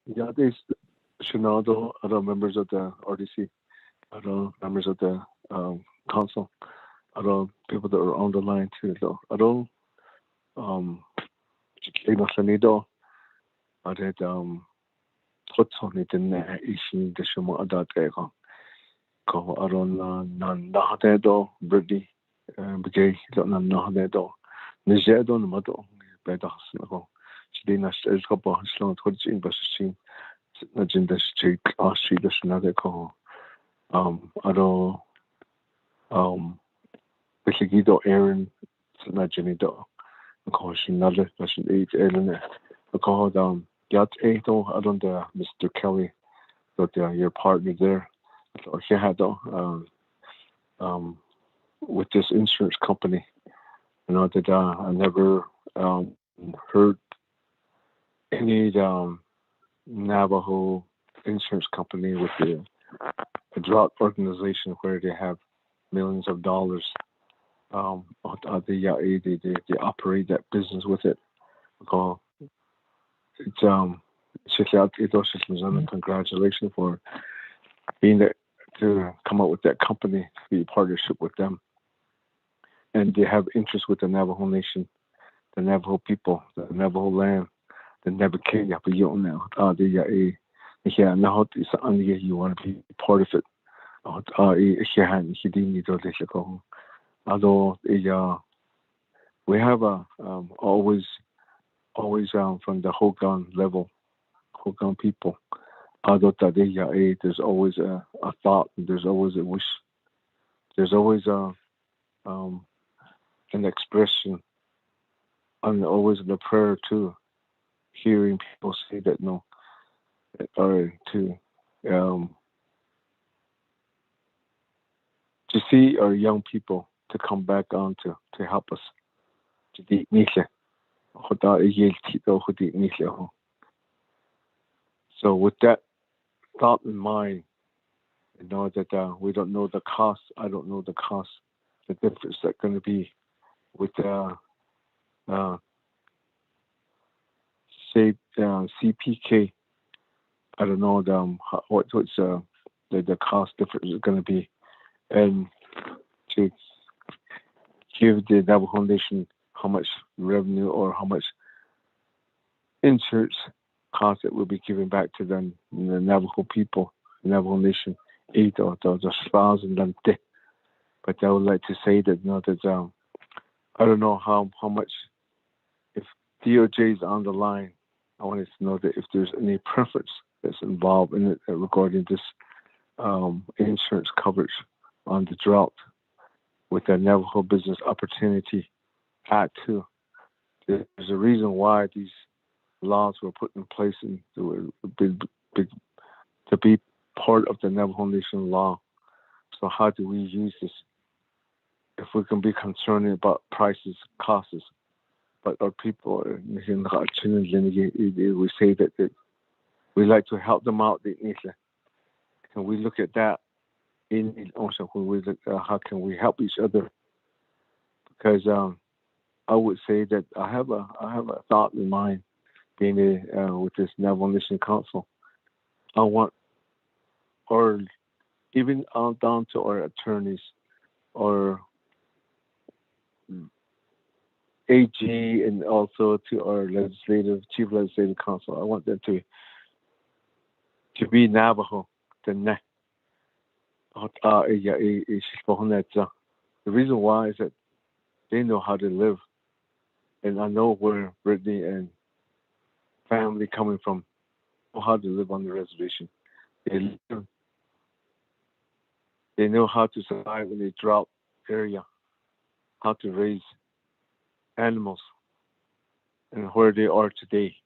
Yeah, there's Shinado, other members of the RDC, other members of the council, other people that are on the line too. So I don't Sanido, I did what's on it in Ishin the Shuma Adat Ego. Go around Nahadedo, Brady, Begay, Nahadedo, Nijedo, Mado, Bedasnago. Dina is couple of slow towards in Bassin, Najinda Street, Ashi, the Shanadico, Ado, Bikigido, Aaron, Najinido, a caution, another question 8, Ellen, a call down, Yat 8, I don't Mr. Kelly, but your partner there, or he had with this insurance company, you know, that I never heard any Navajo insurance company with the drought organization where they have millions of dollars. They operate that business with it. Congratulations for being there to come up with that company, to be a partnership with them. And they have interest with the Navajo Nation, the Navajo people, the Navajo land, the Navajo. You want to be part of it. Although we have always from the Hogan level, Hogan people. Although there's always a thought, there's always a wish, there's always an expression, and always a prayer too. Hearing people say that no, or to see our young people to come back on to help us to the Nisha. So with that thought in mind, you know that we don't know the cost. I don't know the cost, the difference that's going to be with say CPK. I don't know what's the cost difference is going to be, and to give the Navajo Nation how much revenue or how much insurance cost it will be given back to them, the Navajo people, the Navajo Nation, $8,000. But I would like to say that, you know, that I don't know how much, if DOJ is on the line, I wanted to know that if there's any preference that's involved in it regarding this insurance coverage on the drought with the Navajo Business Opportunity Act too. There's a reason why these laws were put in place and to be part of the Navajo Nation law. So how do we use this? If we can be concerned about prices, costs, but our people, we say that we like to help them out. Can we look at that in also when we look at how can we help each other? Because I would say that I have a thought in mind being with this Navajo Nation Council. I want, or even down to our attorneys or AG and also to our chief legislative council. I want them to be Navajo. The reason why is that they know how to live, and I know where Brittany and family coming from, know how to live on the reservation. They know how to survive in a drought area, how to raise animals, and where they are today.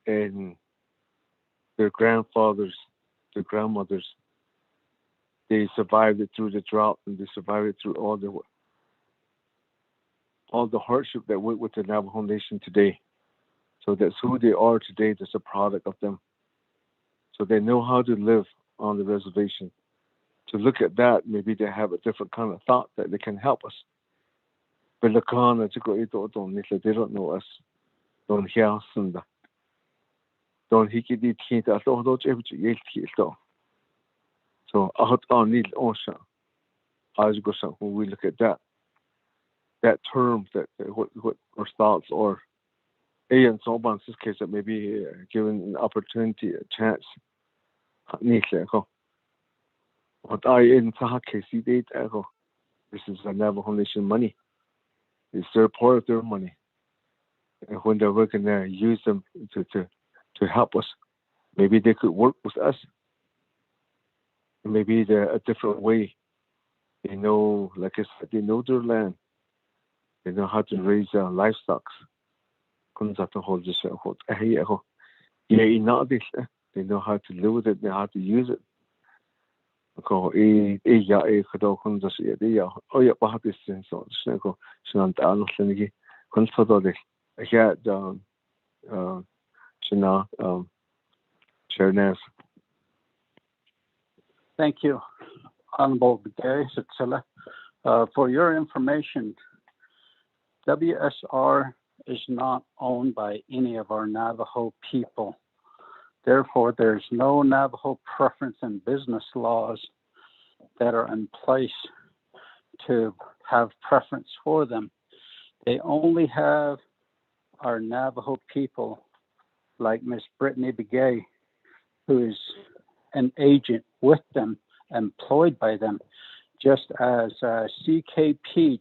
And their grandfathers, their grandmothers, they survived it through the drought, and they survived it through all the hardship that went with the Navajo Nation today. So that's who they are today. That's a product of them. So they know how to live on the reservation. To look at that, maybe they have a different kind of thought that they can help us. But they don't know us. Don't hear us. Don't hiki di tinta. So when we look at that term, that what our thoughts are, in this case, that maybe given an opportunity, a chance. This is a Navajo Nation money. It's their part of their money. And when they're working there, use them to help us. Maybe they could work with us. Maybe they're a different way. They know, like I said, they know their land. They know how to raise livestock. They know how to live with it. They know how to use it. Thank you, Honorable Begay Tele. For your information, WSR is not owned by any of our Navajo people. Therefore, there's no Navajo preference in business laws that are in place to have preference for them. They only have our Navajo people, like Miss Brittany Begay, who is an agent with them, employed by them, just as CKP,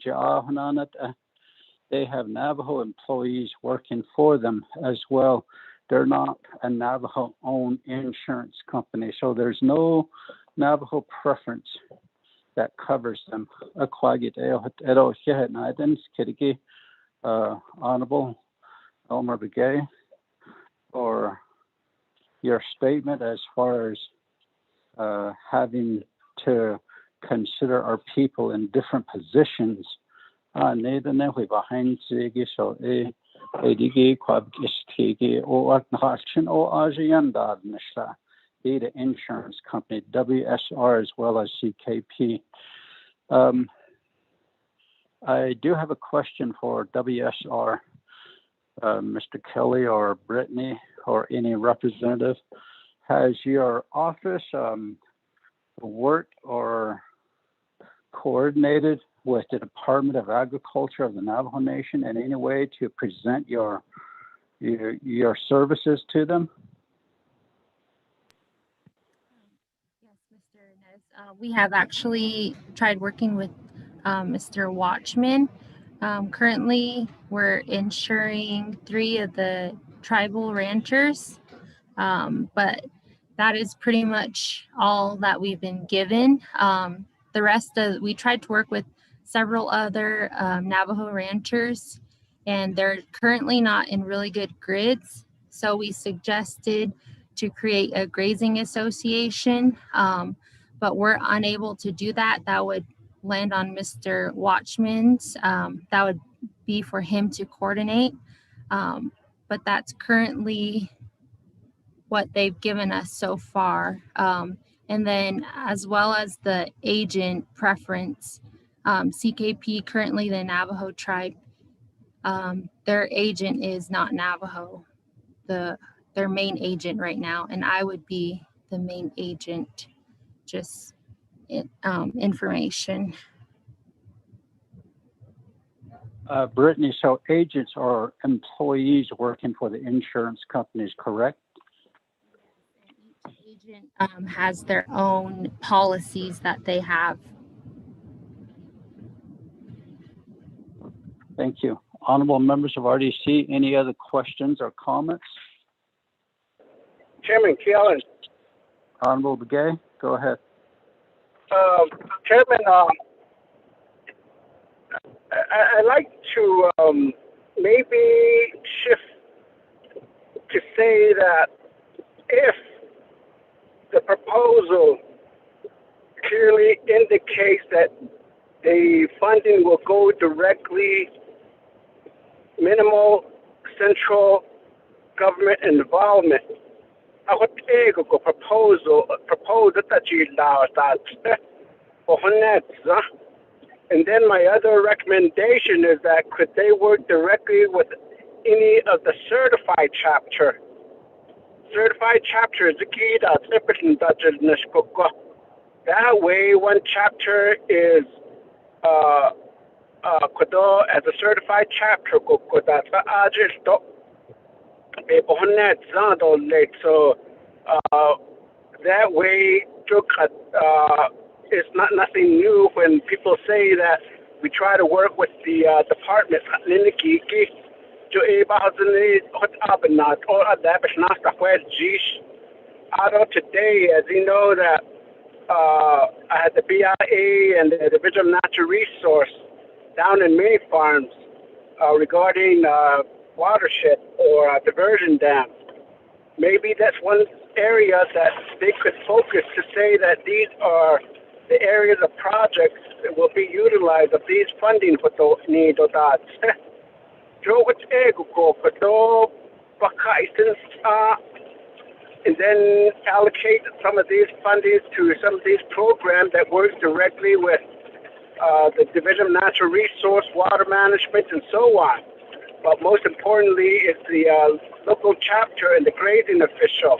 they have Navajo employees working for them as well. They're not a Navajo-owned insurance company, so there's no Navajo preference that covers them. Honorable Elmer Begay, for your statement as far as having to consider our people in different positions. The insurance company, WSR, as well as CKP. I do have a question for WSR, Mr. Kelly or Brittany or any representative. Has your office worked or coordinated with the Department of Agriculture of the Navajo Nation in any way to present your services to them? Yes, Mr. Nez. We have actually tried working with Mr. Watchman. Currently, we're insuring 3 of the tribal ranchers, but that is pretty much all that we've been given. The rest of, we tried to work with several other Navajo ranchers, and they're currently not in really good grids. So we suggested to create a grazing association, but we're unable to do that. That would land on Mr. Watchman's. That would be for him to coordinate. But that's currently what they've given us so far. And then as well as the agent preference, CKP, currently the Navajo tribe, their agent is not Navajo, their main agent right now, and I would be the main agent, just information. Brittany, so agents are employees working for the insurance companies, correct? Each agent has their own policies that they have. Thank you. Honorable members of RDC, any other questions or comments? Chairman Keelan. Honorable Begay, go ahead. Chairman, I'd like to maybe shift to say that if the proposal clearly indicates that the funding will go directly, minimal central government involvement, I would take a proposal that you allow that. And then my other recommendation is that could they work directly with any of the certified chapter? Certified chapter is the key that's that way one chapter is as a certified chapter so that way it's not nothing new when people say that we try to work with the department today, as you know, that I had the BIA and the Division of Natural Resource down in May Farms regarding watershed or diversion dams. Maybe that's one area that they could focus to say that these are the areas of projects that will be utilized of these funding for those need or that. Joe, what's ego go for those and then allocate some of these fundings to some of these programs that work directly with the Division of Natural Resource, Water Management, and so on. But most importantly is the local chapter and the grading official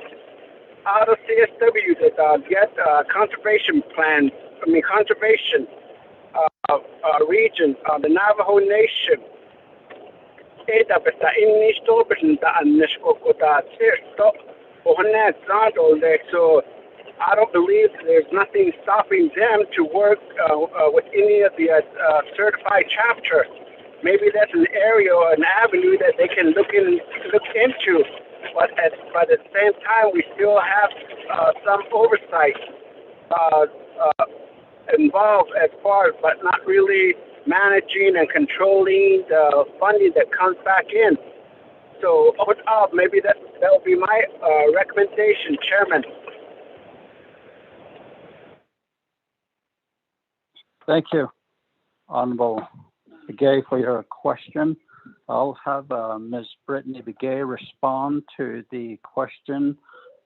out of CSW that get conservation plans, conservation region, the Navajo Nation. So I don't believe there's nothing stopping them to work with any of the certified chapter. Maybe that's an area or an avenue that they can look into. But at the same time, we still have some oversight involved as far as, but not really managing and controlling the funding that comes back in. So maybe that will be my recommendation, Chairman. Thank you, Honorable Begay, for your question. I'll have Ms. Brittany Begay respond to the question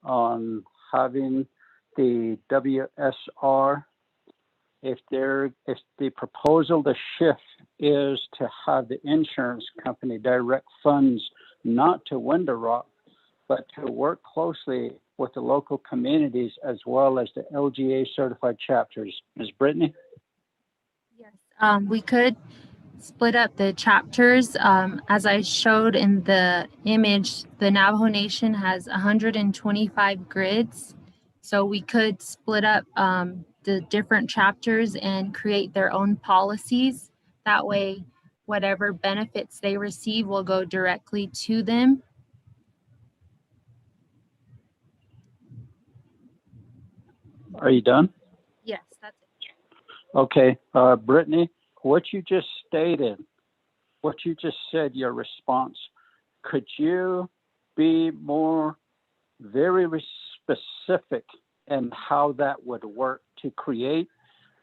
on having the WSR. If the proposal to shift is to have the insurance company direct funds not to Window Rock, but to work closely with the local communities as well as the LGA certified chapters. Ms. Brittany? Yes, we could split up the chapters. As I showed in the image, the Navajo Nation has 125 grids. So we could split up the different chapters and create their own policies. That way, whatever benefits they receive will go directly to them. Are you done? Yes, that's it. Okay, Brittany, what you just stated, what you just said, your response, could you be very specific in how that would work to create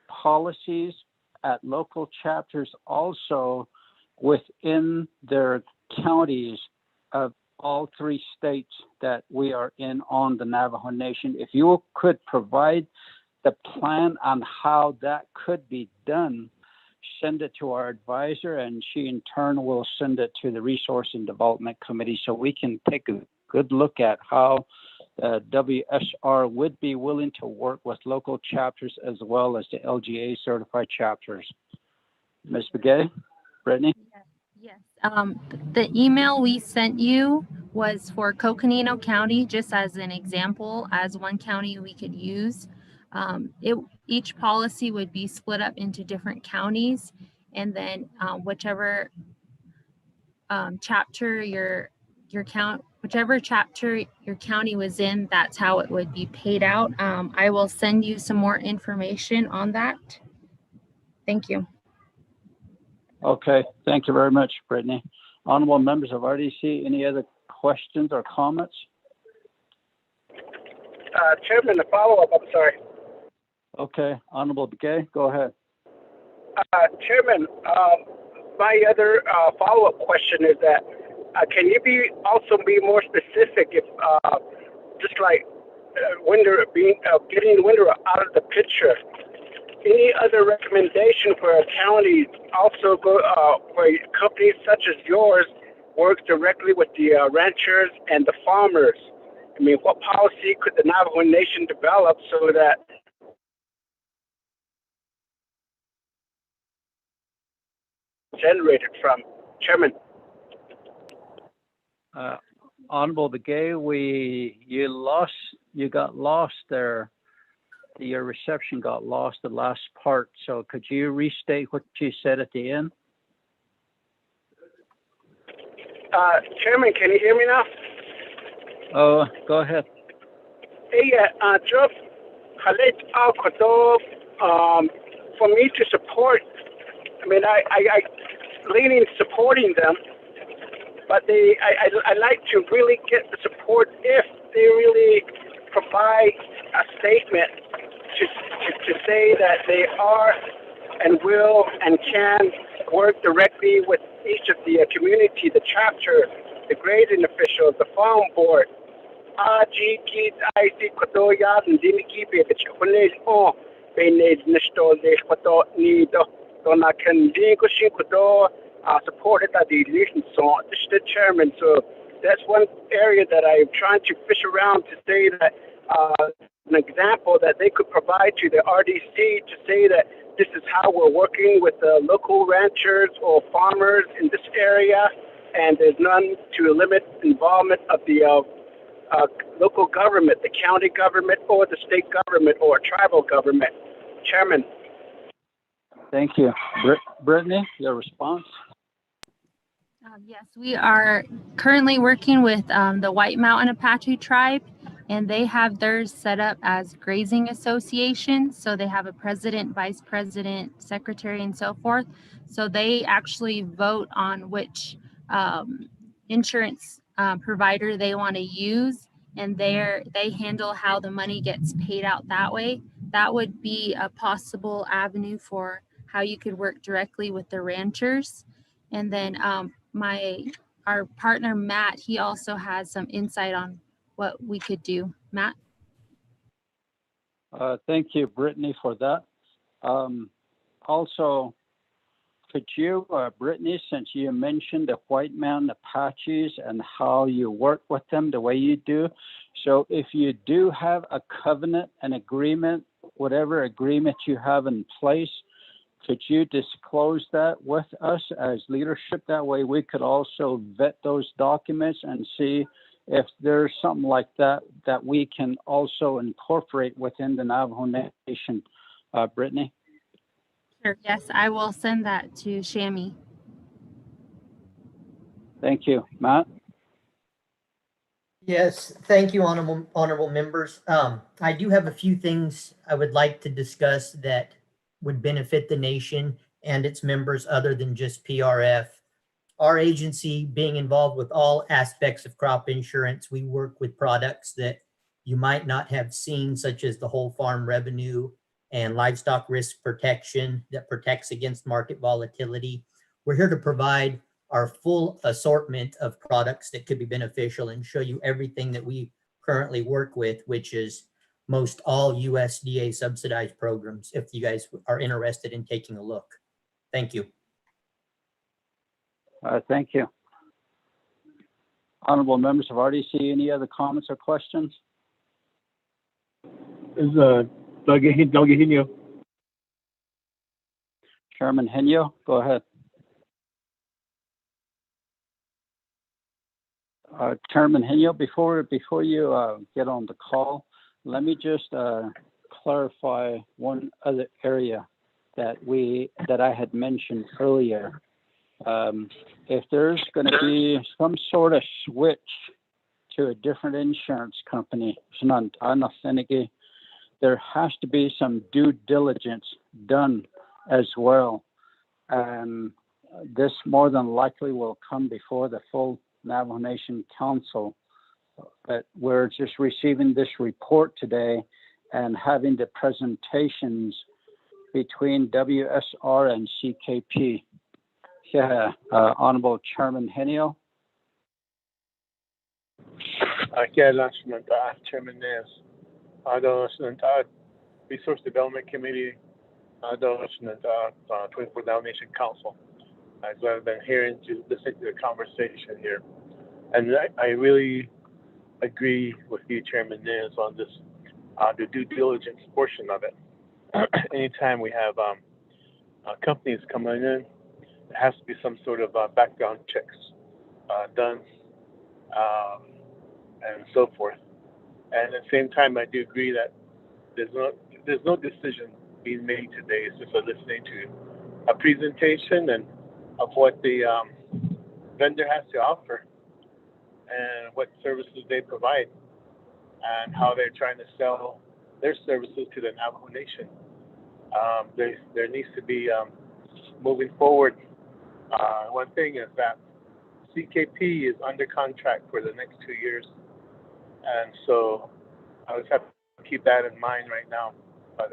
policies at local chapters also within their counties of all three states that we are in on the Navajo Nation? If you could provide the plan on how that could be done, send it to our advisor, and she in turn will send it to the Resource and Development Committee so we can take a good look at how WSR would be willing to work with local chapters as well as the LGA certified chapters. Ms. Begay, Brittany? Yes. The email we sent you was for Coconino County, just as an example, as one county we could use. Each policy would be split up into different counties, and then whichever chapter whichever chapter your county was in, that's how it would be paid out. I will send you some more information on that. Thank you. Okay, thank you very much, Brittany. Honorable members of RDC, any other questions or comments? Chairman, a follow-up, I'm sorry. Okay, Honorable Begay, go ahead. Chairman, my other follow-up question is that can you also be more specific if just like getting Window out of the picture? Any other recommendation for a county also for companies such as yours work directly with the ranchers and the farmers? I mean, what policy could the Navajo Nation develop so that generated from? Chairman. Honorable Begay, you got lost there. Your reception got lost the last part. So could you restate what you said at the end? Chairman, can you hear me now? Oh, go ahead. For me to support, I mean, I lean in supporting them, but I like to really get the support if they really provide a statement to say that they are and will and can work directly with each of the community, the chapter, the grading officials, the farm board, Aji kit IT koto ya ndini kipe ke chukule o bene nesto de koto ni do na kan di ko shi koto supported that the leading so the chairman. So that's one area that I'm trying to fish around to say that an example that they could provide to the RDC to say that this is how we're working with the local ranchers or farmers in this area, and there's none to limit involvement of the local government, the county government, or the state government, or tribal government. Chairman. Thank you. Brittany, your response? Yes, we are currently working with the White Mountain Apache tribe, and they have theirs set up as grazing associations. So they have a president, vice president, secretary, and so forth. So they actually vote on which insurance provider they want to use, and they handle how the money gets paid out that way. That would be a possible avenue for how you could work directly with the ranchers. And then our partner Matt, he also has some insight on what we could do. Matt? Thank you, Brittany, for that. Also, could you, Brittany, since you mentioned the White Mountain Apaches and how you work with them the way you do, so if you do have a covenant, an agreement, whatever agreement you have in place, could you disclose that with us as leadership? That way we could also vet those documents and see if there's something like that that we can also incorporate within the Navajo Nation. Brittany? Sure. Yes, I will send that to Shami. Thank you. Matt? Yes, thank you, honorable members. I do have a few things I would like to discuss that would benefit the nation and its members other than just PRF. Our agency, being involved with all aspects of crop insurance, we work with products that you might not have seen, such as the whole farm revenue and livestock risk protection that protects against market volatility. We're here to provide our full assortment of products that could be beneficial and show you everything that we currently work with, which is most all USDA subsidized programs, if you guys are interested in taking a look. Thank you. Thank you. Honorable members of RDC, any other comments or questions? Is Doug Henio? Chairman Henio, go ahead. Chairman Henio, before you get on the call, let me just clarify one other area that I had mentioned earlier. If there's going to be some sort of switch to a different insurance company, there has to be some due diligence done as well. And this more than likely will come before the full Navajo Nation Council. But we're just receiving this report today and having the presentations between WSR and CKP. Yeah, Honorable Chairman Henio. Chairman Nance. Resource Development Committee, 24 Navajo Nation Council. So I've been listening to the conversation here. And I really agree with you, Chairman Nance, on this, the due diligence portion of it. Anytime we have companies coming in, there has to be some sort of background checks done and so forth. And at the same time, I do agree that there's no decision being made today. It's just listening to a presentation and of what the vendor has to offer and what services they provide and how they're trying to sell their services to the Navajo Nation. There needs to be moving forward. One thing is that CKP is under contract for the next 2 years, and so I always have to keep that in mind right now. But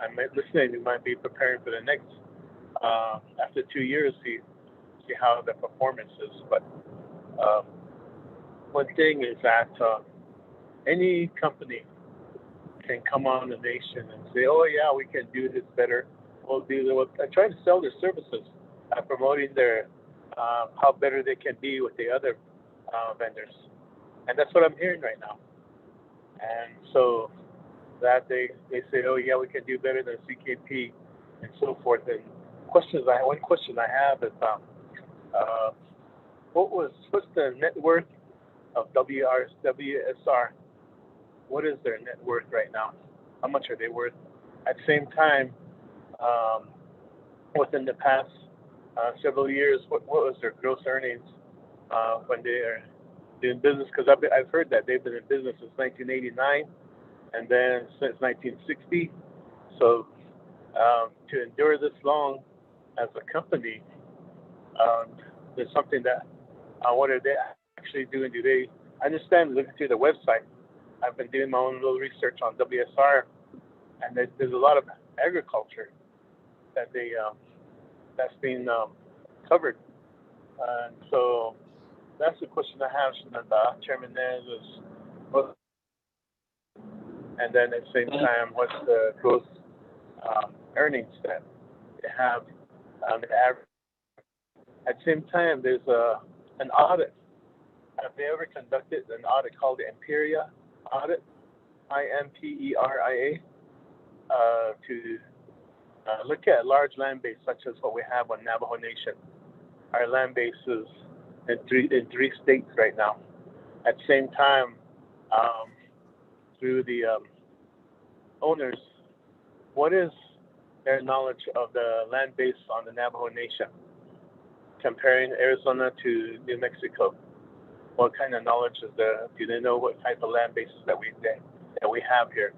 I'm listening, we might be preparing for the next after 2 years, see how the performance is. But one thing is that any company can come on the nation and say, oh yeah, we can do this better. We'll do trying to sell their services, promoting their how better they can be with the other vendors. And that's what I'm hearing right now. And so that they say, oh yeah, we can do better than CKP and so forth. And one question I have is, what's the net worth of WSR? What is their net worth right now? How much are they worth? At the same time, within the past several years, what was their gross earnings when they are doing business? Because I've heard that they've been in business since 1989, and then since 1960. So to endure this long as a company, there's something that what are they actually doing? Do they? I understand looking through the website. I've been doing my own little research on WSR, and there's a lot of agriculture that that's being covered. And so that's the question I have, Shananda, Chairman Nez, is and then at the same time, what's the gross earnings that they have on the average? At the same time, there's an audit. Have they ever conducted an audit called the Imperia audit, IMPERIA, to look at large land base such as what we have on Navajo Nation? Our land base is in three states right now. At the same time, through the owners, what is their knowledge of the land base on the Navajo Nation, comparing Arizona to New Mexico? What kind of knowledge is there? Do they know what type of land bases that we have here?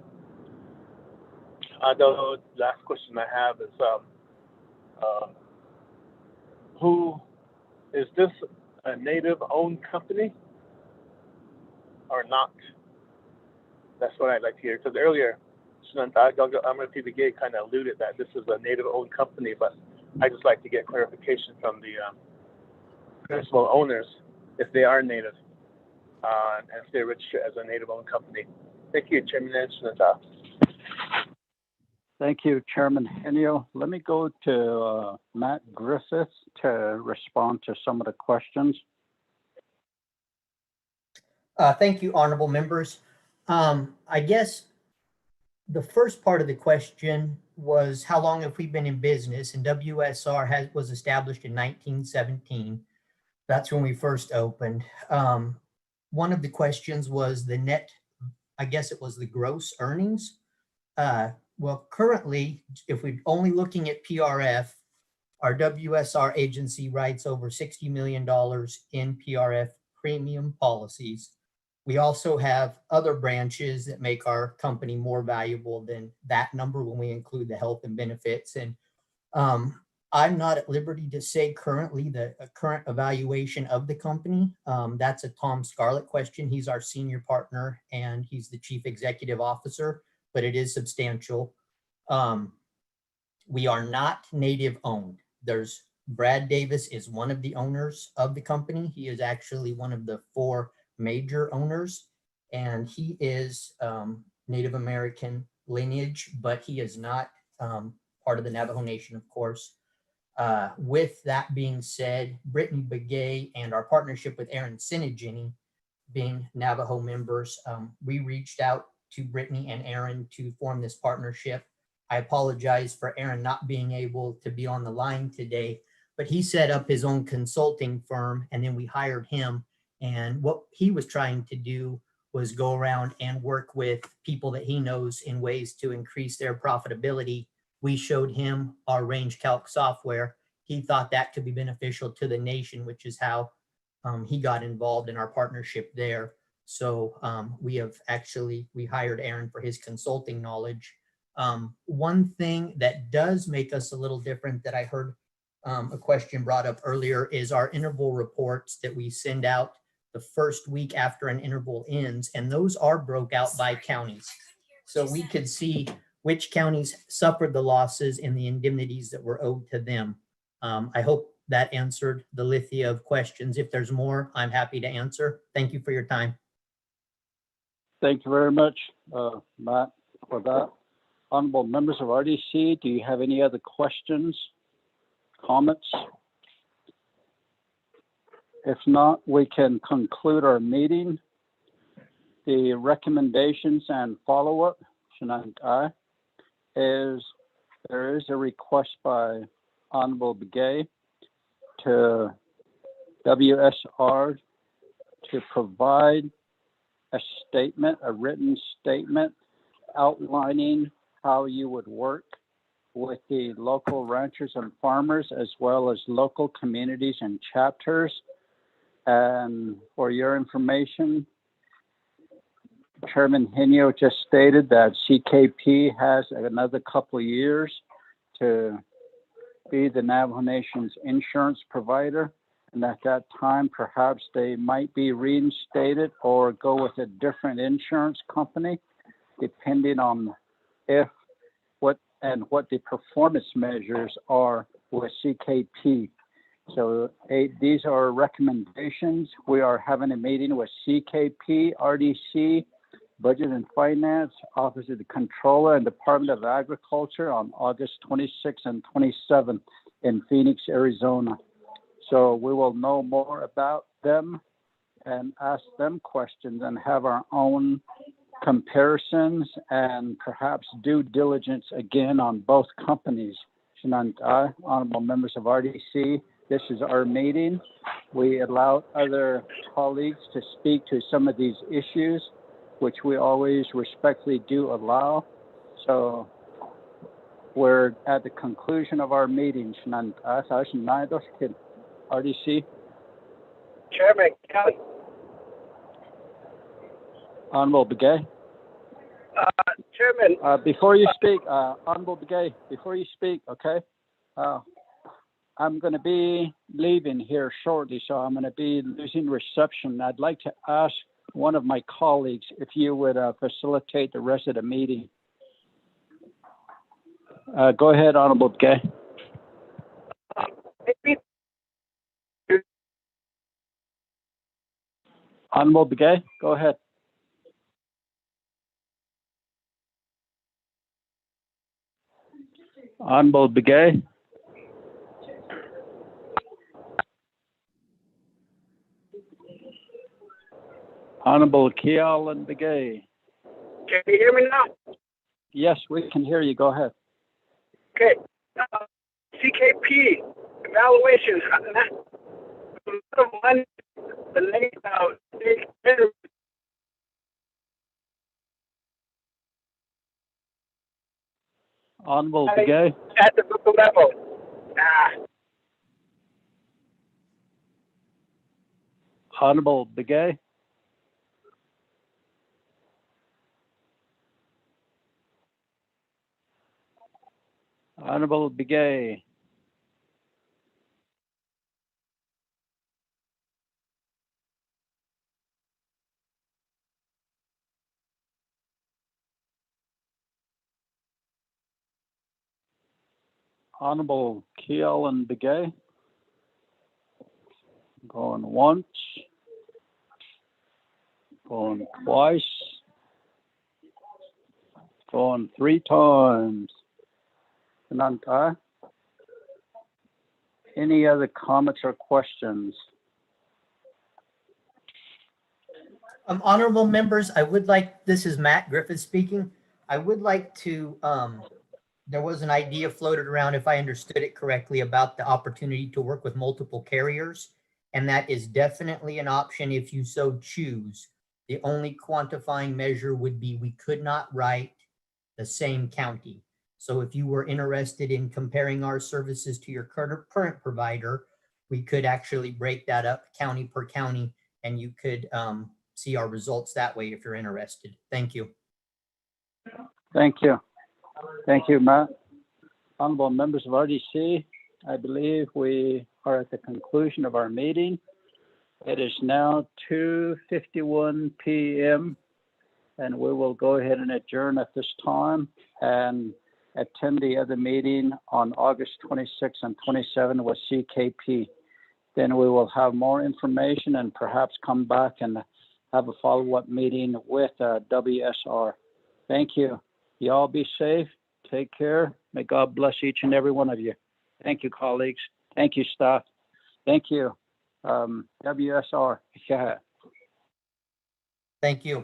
The last question I have is, who is this a native-owned company or not? That's what I'd like to hear. Because earlier, Amrati Begay kind of alluded that this is a native-owned company, but I just like to get clarification from the principal owners if they are native and if they're registered as a native-owned company. Thank you, Chairman Shananda. Thank you, Chairman Henio. Let me go to Matt Griffith to respond to some of the questions. Thank you, honorable members. I guess the first part of the question was how long have we been in business? And WSR was established in 1917. That's when we first opened. One of the questions was the net, I guess it was the gross earnings. Well, currently, if we're only looking at PRF, our WSR agency writes over $60 million in PRF premium policies. We also have other branches that make our company more valuable than that number when we include the health and benefits. And I'm not at liberty to say currently the current evaluation of the company. That's a Tom Scarlett question. He's our senior partner and he's the chief executive officer, but it is substantial. We are not native owned. There's Brad Davis is one of the owners of the company. He is actually one of the 4 major owners, and he is Native American lineage, but he is not part of the Navajo Nation, of course. With that being said, Brittany Begay and our partnership with Aaron Sinigini being Navajo members, we reached out to Brittany and Aaron to form this partnership. I apologize for Aaron not being able to be on the line today, but he set up his own consulting firm and then we hired him. And what he was trying to do was go around and work with people that he knows in ways to increase their profitability. We showed him our range calc software. He thought that could be beneficial to the nation, which is how he got involved in our partnership there. So we hired Aaron for his consulting knowledge. One thing that does make us a little different that I heard a question brought up earlier is our interval reports that we send out the first week after an interval ends, and those are broke out by counties. So we could see which counties suffered the losses and the indemnities that were owed to them. I hope that answered the lithia of questions. If there's more, I'm happy to answer. Thank you for your time. Thank you very much, Matt, for that. Honorable members of RDC, do you have any other questions, comments? If not, we can conclude our meeting. The recommendations and follow-up, is there is a request by Honorable Begay to WSR to provide a statement, a written statement outlining how you would work with the local ranchers and farmers, as well as local communities and chapters. And for your information, Chairman Henio just stated that CKP has another couple of years to be the Navajo Nation's insurance provider. And at that time, perhaps they might be reinstated or go with a different insurance company, depending on what the performance measures are with CKP. So these are recommendations. We are having a meeting with CKP, RDC, Budget and Finance, Office of the Controller, and Department of Agriculture on August 26th and 27th in Phoenix, Arizona. So we will know more about them and ask them questions and have our own comparisons and perhaps due diligence again on both companies. Honorable members of RDC, this is our meeting. We allow other colleagues to speak to some of these issues, which we always respectfully do allow. So we're at the conclusion of our meeting. RDC. Chairman Kelly. Honorable Begay. Chairman. Before you speak, Honorable Begay, before you speak, okay? I'm going to be leaving here shortly, so I'm going to be losing reception. I'd like to ask one of my colleagues if you would facilitate the rest of the meeting. Go ahead, Honorable Begay. Honorable Begay, go ahead. Honorable Begay. Honorable Kial and Begay. Can you hear me now? Yes, we can hear you. Go ahead. Okay. CKP evaluations. The late out. Honorable Begay. At the local level. Honorable Begay. Honorable Begay. Honorable Kiel and Begay. Going once. Going twice. Going 3 times. Any other comments or questions? Honorable members, I would like, this is Matt Griffith speaking. I would like to, there was an idea floated around, if I understood it correctly, about the opportunity to work with multiple carriers. And that is definitely an option if you so choose. The only quantifying measure would be we could not write the same county. So if you were interested in comparing our services to your current provider, we could actually break that up county per county, and you could see our results that way if you're interested. Thank you. Thank you. Thank you, Matt. Honorable members of RDC, I believe we are at the conclusion of our meeting. It is now 2:51 p.m. and we will go ahead and adjourn at this time. And attend the other meeting on August 26 and 27 with CKP. Then we will have more information and perhaps come back and have a follow-up meeting with WSR. Thank you. You all be safe. Take care. May God bless each and every one of you. Thank you, colleagues. Thank you, staff. Thank you. WSR. Yeah. Thank you.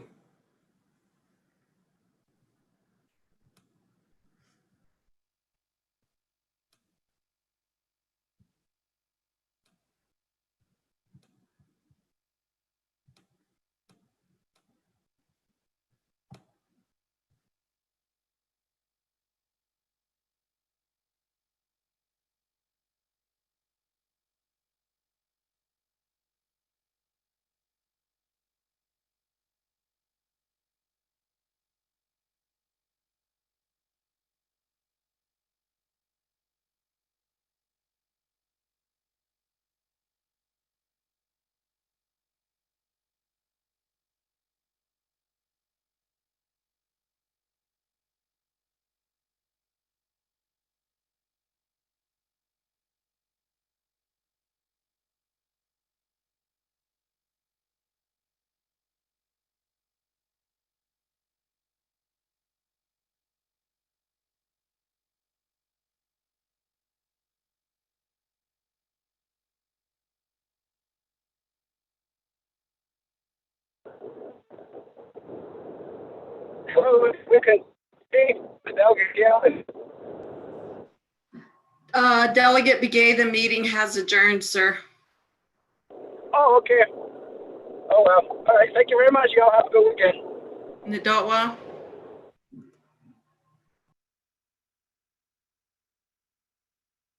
Hello, we can see the delegate gallery. Delegate Begay, the meeting has adjourned, sir. Oh, okay. Oh, well. All right. Thank you very much. Y'all have a good weekend. Nadotwa?